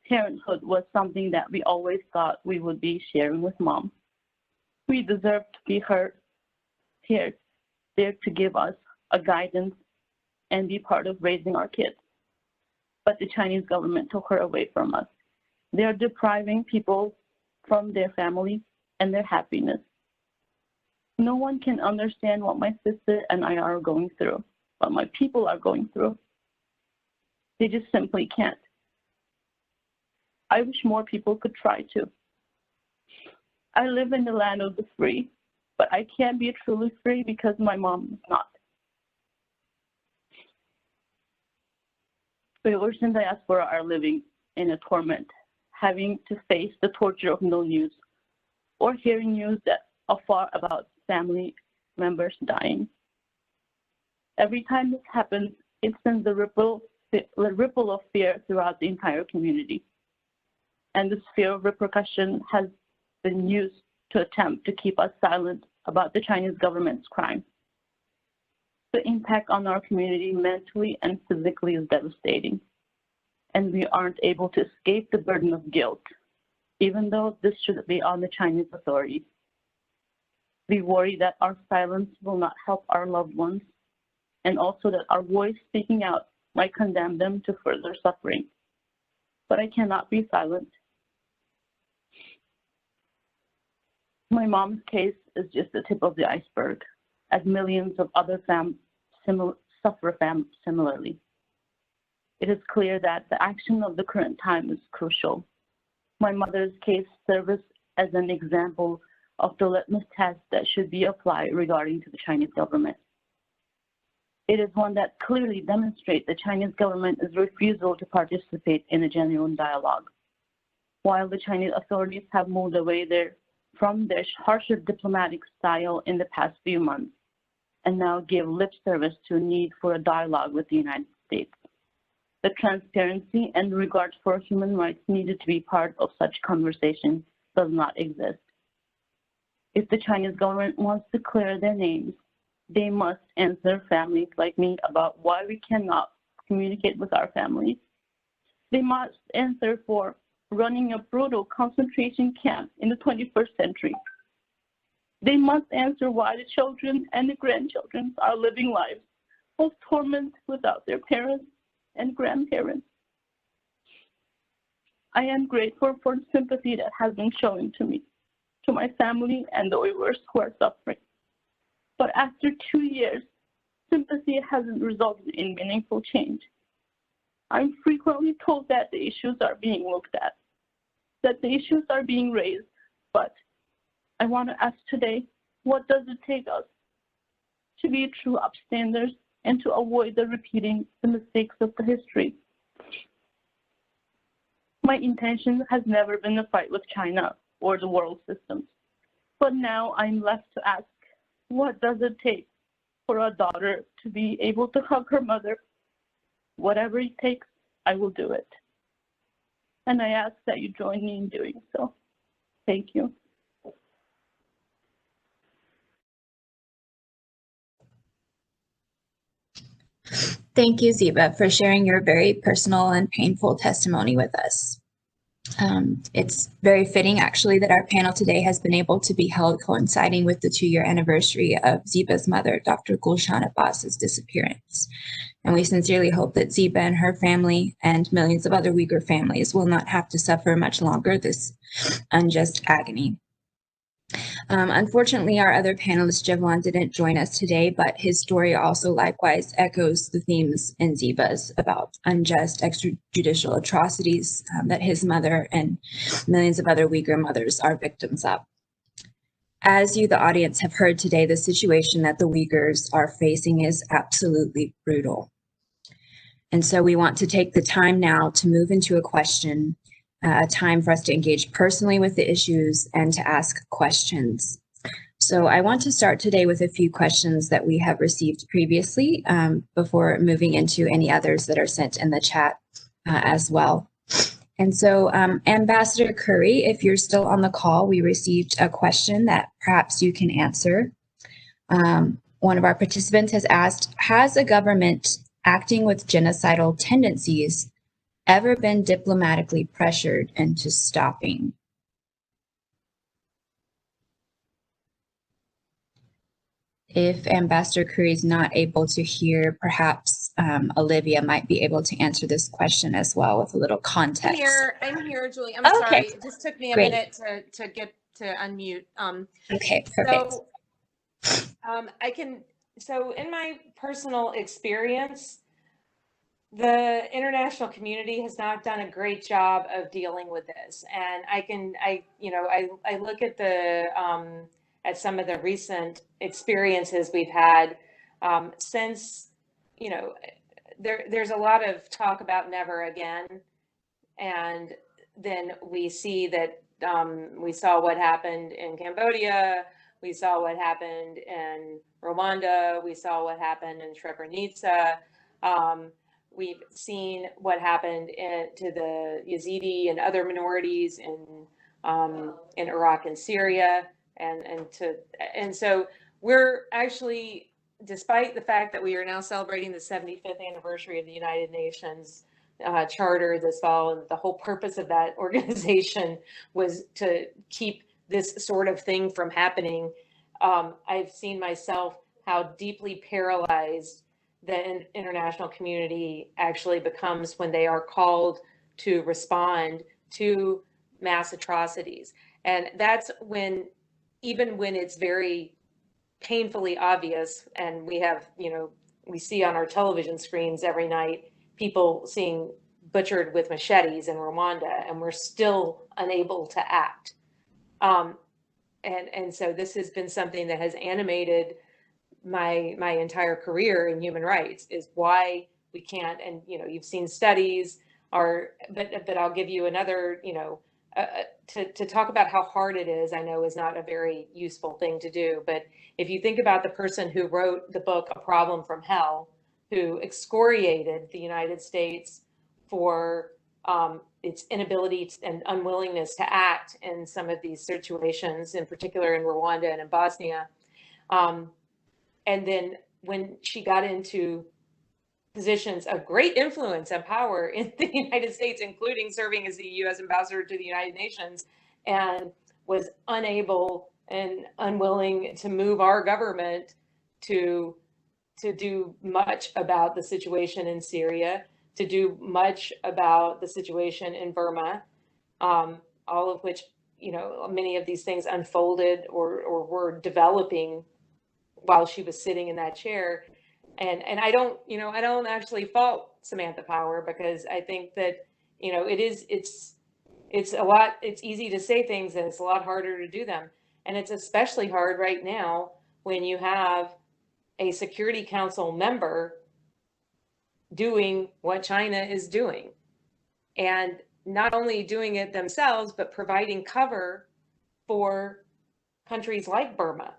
parenthood was something that we always thought we would be sharing with mom. We deserve to be heard, here, there to give us a guidance and be part of raising our kids. But the Chinese government took her away from us. They are depriving people from their families and their happiness. No one can understand what my sister and I are going through, what my people are going through. They just simply can't. I wish more people could try to. I live in the land of the free, but I can't be truly free because my mom is not. Uyghurs in diaspora are living in a torment, having to face the torture of no news or hearing news that are far about family members dying. Every time this happens, it sends a ripple of fear throughout the entire community. And this fear of repercussion has been used to attempt to keep us silent about the Chinese government's crime. The impact on our community mentally and physically is devastating, and we aren't able to escape the burden of guilt, even though this should be on the Chinese authorities. We worry that our silence will not help our loved ones, and also that our voice speaking out might condemn them to further suffering. But I cannot be silent. My mom's case is just the tip of the iceberg, as millions of other suffer similarly. It is clear that the action of the current time is crucial. My mother's case serves as an example of the litmus test that should be applied regarding to the Chinese government. It is one that clearly demonstrates the Chinese government's refusal to participate in a genuine dialogue. While the Chinese authorities have moved away from their harsher diplomatic style in the past few months and now give lip service to a need for a dialogue with the United States. The transparency and regard for human rights needed to be part of such conversation does not exist. If the Chinese government wants to clear their names, they must answer families like me about why we cannot communicate with our families. They must answer for running a brutal concentration camp in the 21st century. They must answer why the children and the grandchildren are living lives of torment without their parents and grandparents. I am grateful for the sympathy that has been shown to me, to my family and the Uyghurs who are suffering. But after 2 years, sympathy hasn't resulted in meaningful change. I'm frequently told that the issues are being looked at, that the issues are being raised, but I want to ask today, what does it take us to be true upstanders and to avoid the repeating the mistakes of the history? My intention has never been a fight with China or the world systems, but now I'm left to ask, what does it take for a daughter to be able to hug her mother? Whatever it takes, I will do it. And I ask that you join me in doing so. Thank you. Thank you, Ziba, for sharing your very personal and painful testimony with us. It's very fitting, actually, that our panel today has been able to be held coinciding with the 2-year anniversary of Ziba's mother, Dr. Gulshan Abbas's disappearance. And we sincerely hope that Ziba and her family and millions of other Uyghur families will not have to suffer much longer this unjust agony. Unfortunately, our other panelist, Javon, didn't join us today, but his story also likewise echoes the themes in Ziba's about unjust extrajudicial atrocities that his mother and millions of other Uyghur mothers are victims of. As you, the audience, have heard today, the situation that the Uyghurs are facing is absolutely brutal. And so we want to take the time now to move into a question, a time for us to engage personally with the issues and to ask questions. So I want to start today with a few questions that we have received previously before moving into any others that are sent in the chat as well. And so Ambassador Currie, if you're still on the call, we received a question that perhaps you can answer. One of our participants has asked, has a government acting with genocidal tendencies ever been diplomatically pressured into stopping? If Ambassador Currie is not able to hear, perhaps Olivia might be able to answer this question as well with a little context. I'm here, Julie. I'm Okay. sorry. It just took me a Great. minute to get to unmute. Okay, perfect. So in my personal experience, the international community has not done a great job of dealing with this. And I look at some of the recent experiences we've had since, there's a lot of talk about never again. And then we see that we saw what happened in Cambodia, we saw what happened in Rwanda, we saw what happened in Srebrenica. We've seen what happened to the Yazidi and other minorities in Iraq and Syria, and so we're actually, despite the fact that we are now celebrating the 75th anniversary of the United Nations Charter this fall, and the whole purpose of that organization was to keep this sort of thing from happening. I've seen myself how deeply paralyzed the international community actually becomes when they are called to respond to mass atrocities. And that's when, even when it's very painfully obvious, and we have, we see on our television screens every night people seeing butchered with machetes in Rwanda, and we're still unable to act. And so this has been something that has animated my entire career in human rights, is why we can't. And you've seen studies, but I'll give you another, to talk about how hard it is, I know is not a very useful thing to do, but if you think about the person who wrote the book A Problem from Hell, who excoriated the United States for its inability and unwillingness to act in some of these situations, in particular in Rwanda and in Bosnia. And then when she got into positions of great influence and power in the United States, including serving as the U.S. ambassador to the United Nations, and was unable and unwilling to move our government to do much about the situation in Syria, to do much about the situation in Burma, all of which, many of these things unfolded or were developing while she was sitting in that chair. And I don't, I don't actually fault Samantha Power, because I think that, it's a lot, it's easy to say things and it's a lot harder to do them. And it's especially hard right now when you have a Security Council member doing what China is doing, and not only doing it themselves, but providing cover for countries like Burma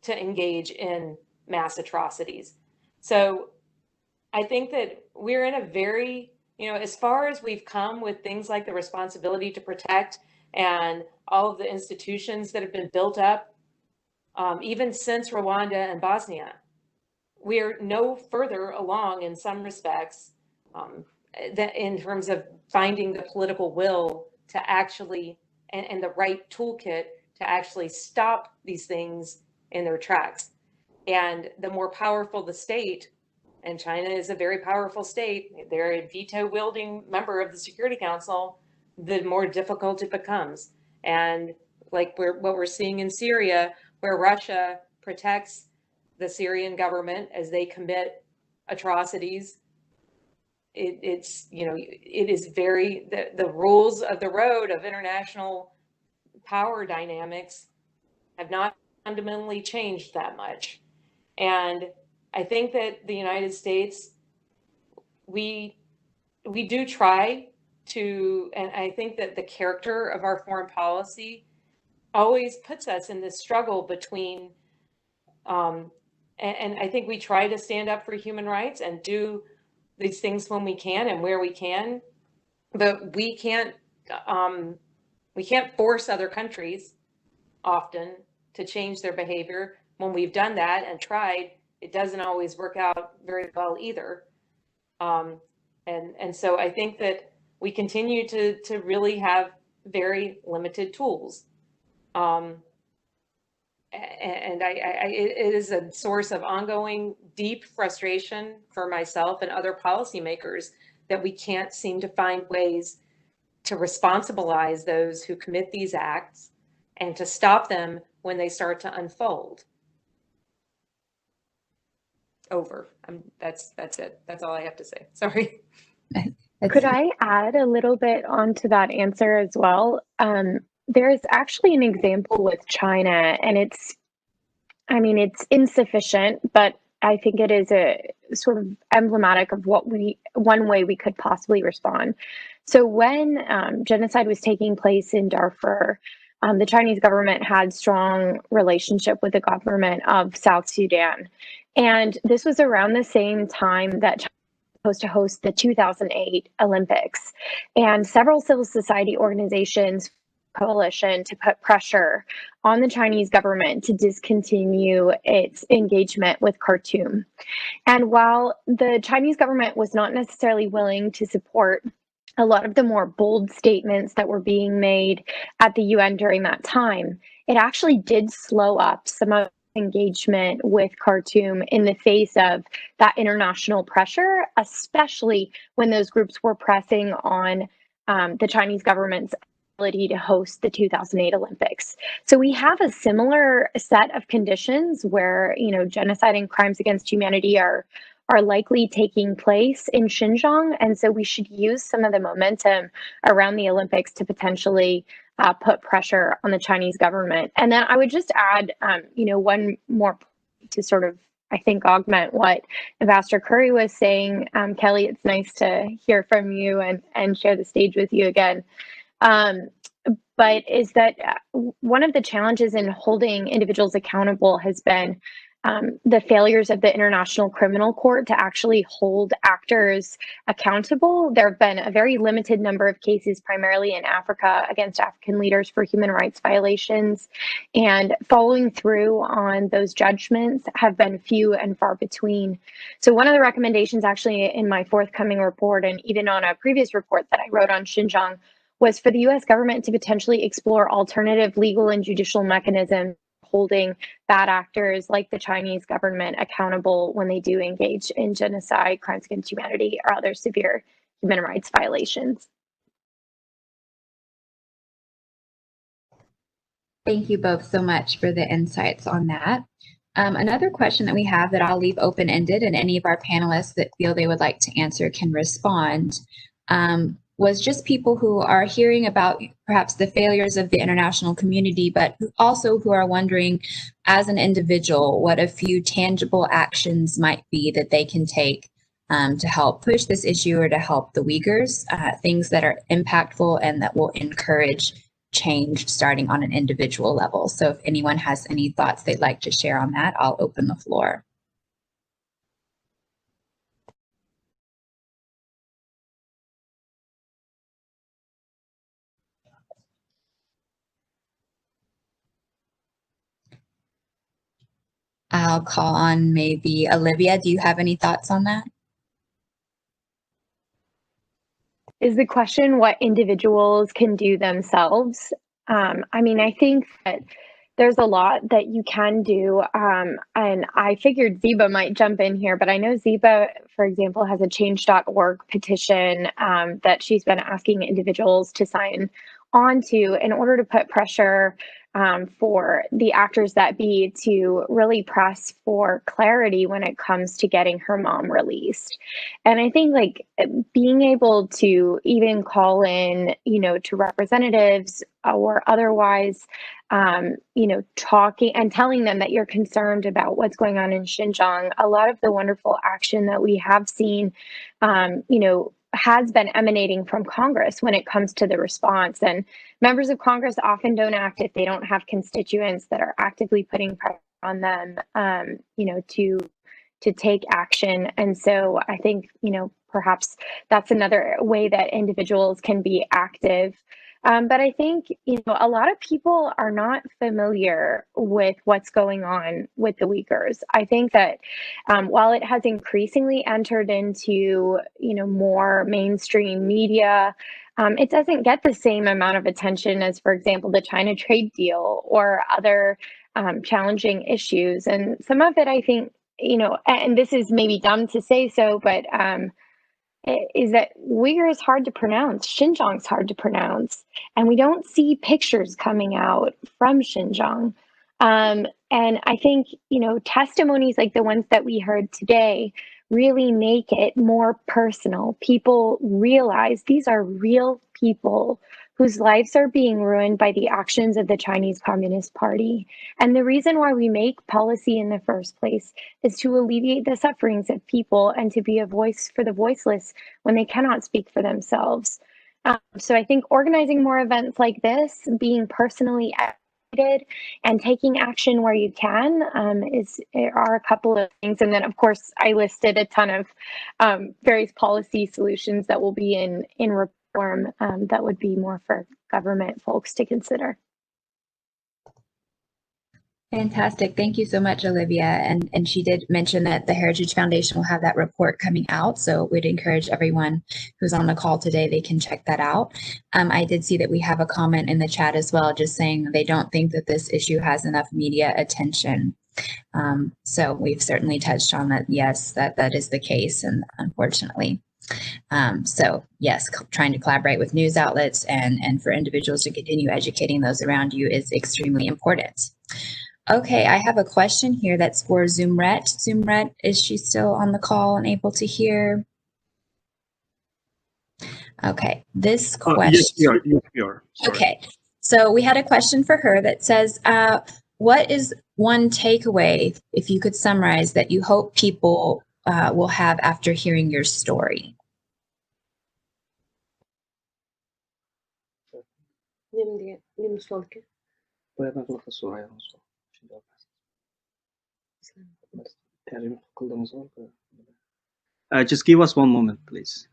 to engage in mass atrocities. So I think that we're in a very, as far as we've come with things like the responsibility to protect and all of the institutions that have been built up, even since Rwanda and Bosnia, we're no further along in some respects that in terms of finding the political will to actually, and the right toolkit to actually stop these things in their tracks. And the more powerful the state, and China is a very powerful state, they're a veto-wielding member of the Security Council, the more difficult it becomes. And like what we're seeing in Syria, where Russia protects the Syrian government as they commit atrocities, it is very, the rules of the road of international power dynamics have not fundamentally changed that much. And I think that the United States, we do try to, and I think that the character of our foreign policy always puts us in this struggle between, and I think we try to stand up for human rights and do these things when we can and where we can, but we can't force other countries often to change their behavior. When we've done that and tried, it doesn't always work out very well either. And so I think that we continue to really have very limited tools. And it is a source of ongoing deep frustration for myself and other policymakers that we can't seem to find ways to responsibilize those who commit these acts and to stop them when they start to unfold. Over. That's it. That's all I have to say. Sorry. Could I add a little bit onto that answer as well? There's actually an example with China, and it's insufficient, but I think it is a sort of emblematic of one way we could possibly respond. So when genocide was taking place in Darfur, the Chinese government had strong relationship with the government of South Sudan. And this was around the same time that China was supposed to host the 2008 Olympics. And several civil society organizations coalition to put pressure on the Chinese government to discontinue its engagement with Khartoum. And while the Chinese government was not necessarily willing to support a lot of the more bold statements that were being made at the UN during that time, it actually did slow up some of engagement with Khartoum in the face of that international pressure, especially when those groups were pressing on the Chinese government's ability to host the 2008 Olympics. So we have a similar set of conditions where, genocide and crimes against humanity are likely taking place in Xinjiang. And so we should use some of the momentum around the Olympics to potentially put pressure on the Chinese government. And then I would just add, one more point to sort of, I think, augment what Ambassador Currie was saying. Kelley, it's nice to hear from you and share the stage with you again. But is that one of the challenges in holding individuals accountable has been the failures of the International Criminal Court to actually hold actors accountable. There have been a very limited number of cases, primarily in Africa, against African leaders for human rights violations. And following through on those judgments have been few and far between. So one of the recommendations actually in my forthcoming report, and even on a previous report that I wrote on Xinjiang, was for the US government to potentially explore alternative legal and judicial mechanisms holding bad actors like the Chinese government accountable when they do engage in genocide, crimes against humanity, or other severe human rights violations. Thank you both so much for the insights on that. Another question that we have that I'll leave open-ended, and any of our panelists that feel they would like to answer can respond, was just people who are hearing about perhaps the failures of the international community, but also who are wondering, as an individual, what a few tangible actions might be that they can take to help push this issue or to help the Uyghurs, things that are impactful and that will encourage change starting on an individual level. So if anyone has any thoughts they'd like to share on that, I'll open the floor. I'll call on maybe Olivia. Do you have any thoughts on that? Is the question what individuals can do themselves? I mean, I think that there's a lot that you can do. And I figured Ziba might jump in here, but I know Ziba, for example, has a change.org petition that she's been asking individuals to sign onto in order to put pressure for the actors that be to really press for clarity when it comes to getting her mom released. And I think like being able to even call in, you know, to representatives or otherwise, you know, talking and telling them that you're concerned about what's going on in Xinjiang. A lot of the wonderful action that we have seen, you know, has been emanating from Congress when it comes to the response. And members of Congress often don't act if they don't have constituents that are actively putting pressure on them, you know, to take action. And so I think, you know, perhaps that's another way that individuals can be active. But I think, you know, a lot of people are not familiar with what's going on with the Uyghurs. I think that while it has increasingly entered into, you know, more mainstream media, it doesn't get the same amount of attention as, for example, the China trade deal or other challenging issues. And some of it, I think, you know, and this is maybe dumb to say so, but is that Uyghur is hard to pronounce, Xinjiang's hard to pronounce, and we don't see pictures coming out from Xinjiang. And I think, you know, testimonies like the ones that we heard today really make it more personal. People realize these are real people whose lives are being ruined by the actions of the Chinese Communist Party. And the reason why we make policy in the first place is to alleviate the sufferings of people and to be a voice for the voiceless when they cannot speak for themselves. So I think organizing more events like this, being personally activated and taking action where you can are a couple of things. And then, of course, I listed a ton of various policy solutions that will be in reform that would be more for government folks to consider. Fantastic. Thank you so much, Olivia. And she did mention that the Heritage Foundation will have that report coming out. So we'd encourage everyone who's on the call today, they can check that out. I did see that we have a comment in the chat as well, just saying they don't think that this issue has enough media attention. So we've certainly touched on that. Yes, that is the case. And unfortunately, so yes, trying to collaborate with news outlets and for individuals to continue educating those around you is extremely important. Okay, I have a question here that's for Zumret. Zumret, is she still on the call and able to hear? Okay, this question. Yes, we are. Okay, so we had a question for her that says, what is one takeaway, if you could summarize, that you hope people will have after hearing your story? Just give us one moment, please.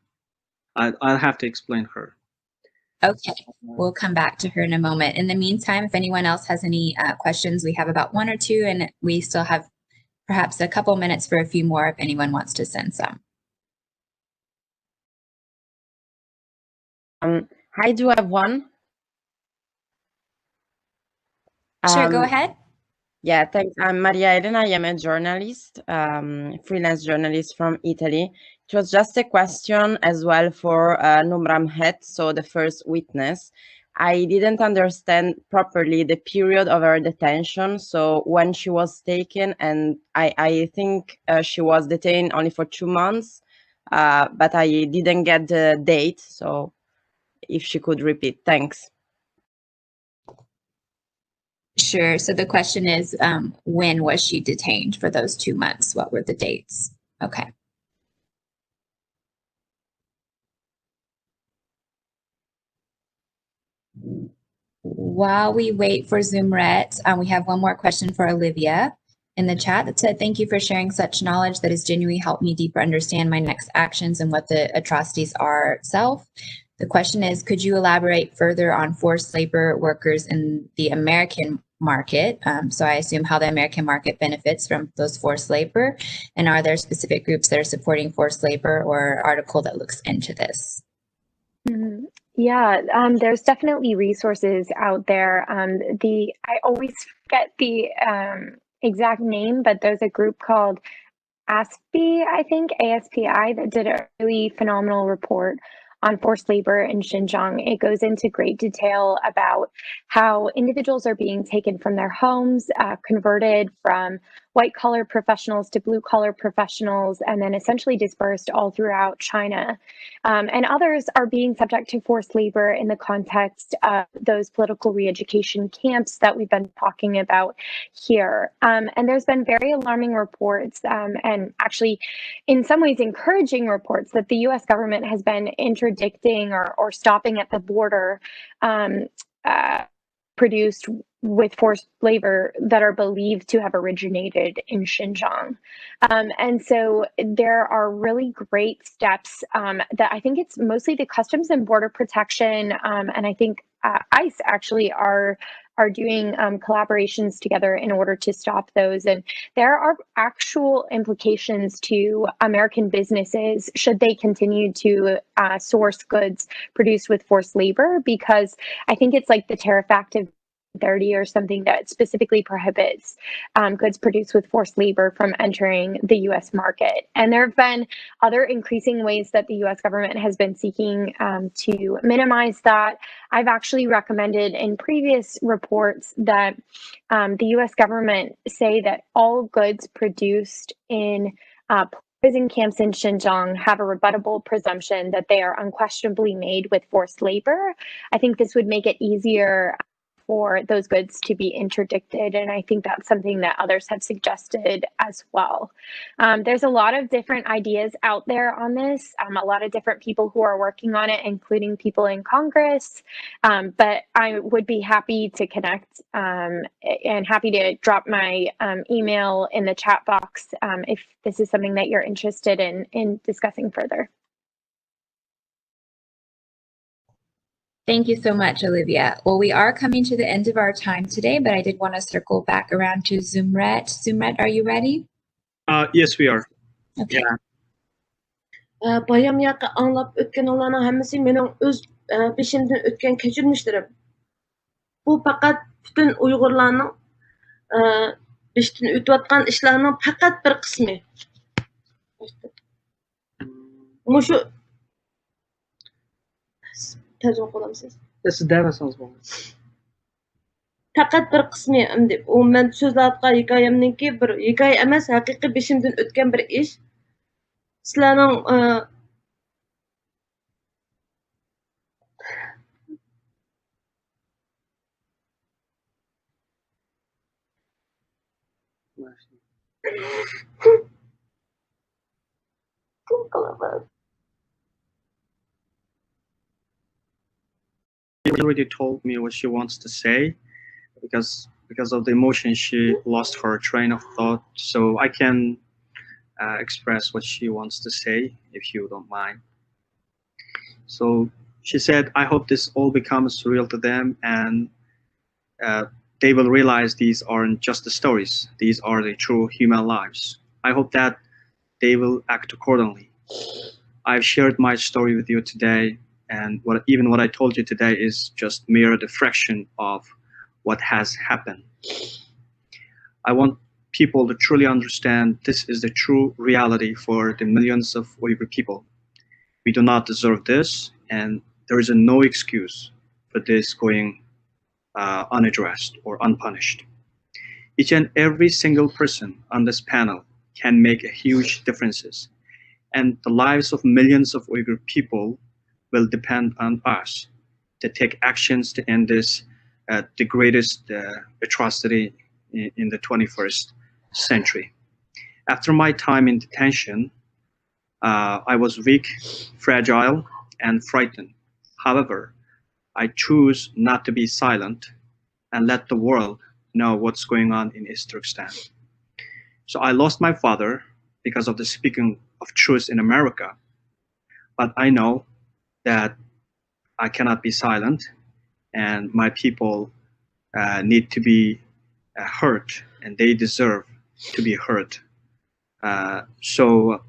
I'll have to explain her. Okay, we'll come back to her in a moment. In the meantime, if anyone else has any questions, we have about one or two, and we still have perhaps a couple minutes for a few more if anyone wants to send some. I do have one. Sure, go ahead. Yeah, thanks. I'm Maria Elena. I am a journalist, freelance journalist from Italy. It was just a question as well for Numramhet, so the first witness. I didn't understand properly the period of her detention, so when she was taken, and I think she was detained only for 2 months, but I didn't get the date, so if she could repeat, thanks. Sure. So the question is, when was she detained for those 2 months? What were the dates? Okay. While we wait for Zumret, we have one more question for Olivia in the chat that said, thank you for sharing such knowledge that has genuinely helped me deeper understand my next actions and what the atrocities are itself. The question is, could you elaborate further on forced labor workers in the American market? So I assume how the American market benefits from those forced labor, and are there specific groups that are supporting forced labor or article that looks into this? Mm-hmm. Yeah, there's definitely resources out there. I always forget the exact name, but there's a group called ASPI, I think, ASPI, that did a really phenomenal report on forced labor in Xinjiang. It goes into great detail about how individuals are being taken from their homes, converted from white-collar professionals to blue-collar professionals, and then essentially dispersed all throughout China. And others are being subject to forced labor in the context of those political re-education camps that we've been talking about here. And there's been very alarming reports, and actually in some ways encouraging reports, that the US government has been interdicting or stopping at the border produced with forced labor that are believed to have originated in Xinjiang. And so there are really great steps that I think it's mostly the Customs and Border Protection, and I think ICE actually are doing collaborations together in order to stop those. And there are actual implications to American businesses should they continue to source goods produced with forced labor, because I think it's like the Tariff Act of 30 or something that specifically prohibits goods produced with forced labor from entering the US market. And there have been other increasing ways that the US government has been seeking to minimize that. I've actually recommended in previous reports that the US government say that all goods produced in prison camps in Xinjiang have a rebuttable presumption that they are unquestionably made with forced labor. I think this would make it easier for those goods to be interdicted. And I think that's something that others have suggested as well. There's a lot of different ideas out there on this, a lot of different people who are working on it, including people in Congress. But I would be happy to connect and happy to drop my email in the chat box if this is something that you're interested in discussing further. Thank you so much, Olivia. Well, we are coming to the end of our time today, but I did want to circle back around to Zumret. Zumret, are you ready? Yes, we are. Okay. Yeah. Bayam yaqa anlap ötkenlarning hammasi mening o'z beshimdan o'tgan kechirmishlarim. Bu faqat butun Uyg'urlarning beshdan o'tayotgan ishlarning faqat bir qismi. Mushu tercüme qılamsınız. Siz dersiniz bunu. Faqat bir qismi endi u men so'zlayotgan hikoyamningki bir hikoya emas, haqiqiy beshimdan o'tgan bir ish. Sizlarning She already told me what she wants to say, because of the emotion she lost her train of thought. So I can express what she wants to say, if you don't mind. So she said, I hope this all becomes real to them, and they will realize these aren't just the stories. These are the true human lives. I hope that they will act accordingly. I've shared my story with you today, and even what I told you today is just mere the fraction of what has happened. I want people to truly understand this is the true reality for the millions of Uyghur people. We do not deserve this, and there is no excuse for this going unaddressed or unpunished. Each and every single person on this panel can make a huge differences, and the lives of millions of Uyghur people will depend on us to take actions to end this, the greatest atrocity in the 21st century. After my time in detention, I was weak, fragile, and frightened. However, I choose not to be silent and let the world know what's going on in East Turkestan. So I lost my father because of the speaking of truth in America, but I know that I cannot be silent, and my people need to be heard, and they deserve to be heard. So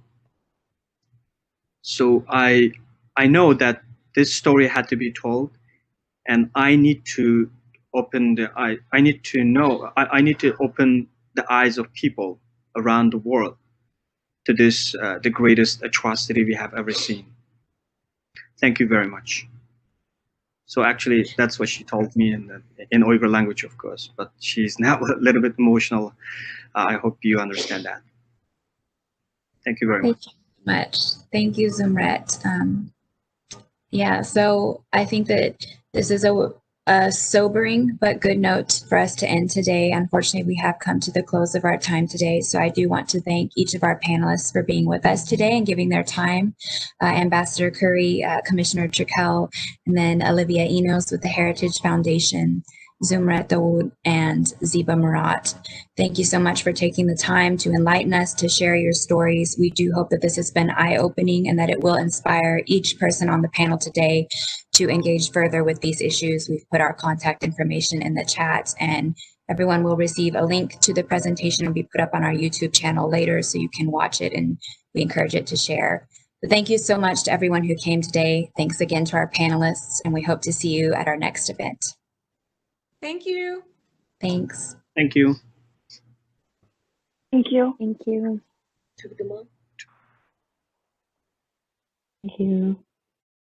I know that this story had to be told, and I need to open the eye. I need to know. I need to open the eyes of people around the world to this the greatest atrocity we have ever seen. Thank you very much. So actually, that's what she told me in Uyghur language, of course. But she's now a little bit emotional. I hope you understand that. Thank you very much. Thank you so much. Thank you, Zumret. Yeah, so I think that this is a sobering but good note for us to end today. Unfortunately, we have come to the close of our time today, so I do want to thank each of our panelists for being with us today and giving their time. Ambassador Currie, Commissioner Trikel, and then Olivia Enos with the Heritage Foundation, Zumret Dawood, and Ziba Murat. Thank you so much for taking the time to enlighten us, to share your stories. We do hope that this has been eye-opening and that it will inspire each person on the panel today to engage further with these issues. We've put our contact information in the chat, and everyone will receive a link to the presentation and be put up on our YouTube channel later so you can watch it, and we encourage it to share. But thank you so much to everyone who came today. Thanks again to our panelists, and we hope to see you at our next event. Thank you. Thanks. Thank you. Thank you. Thank you. Took them on. Thank you.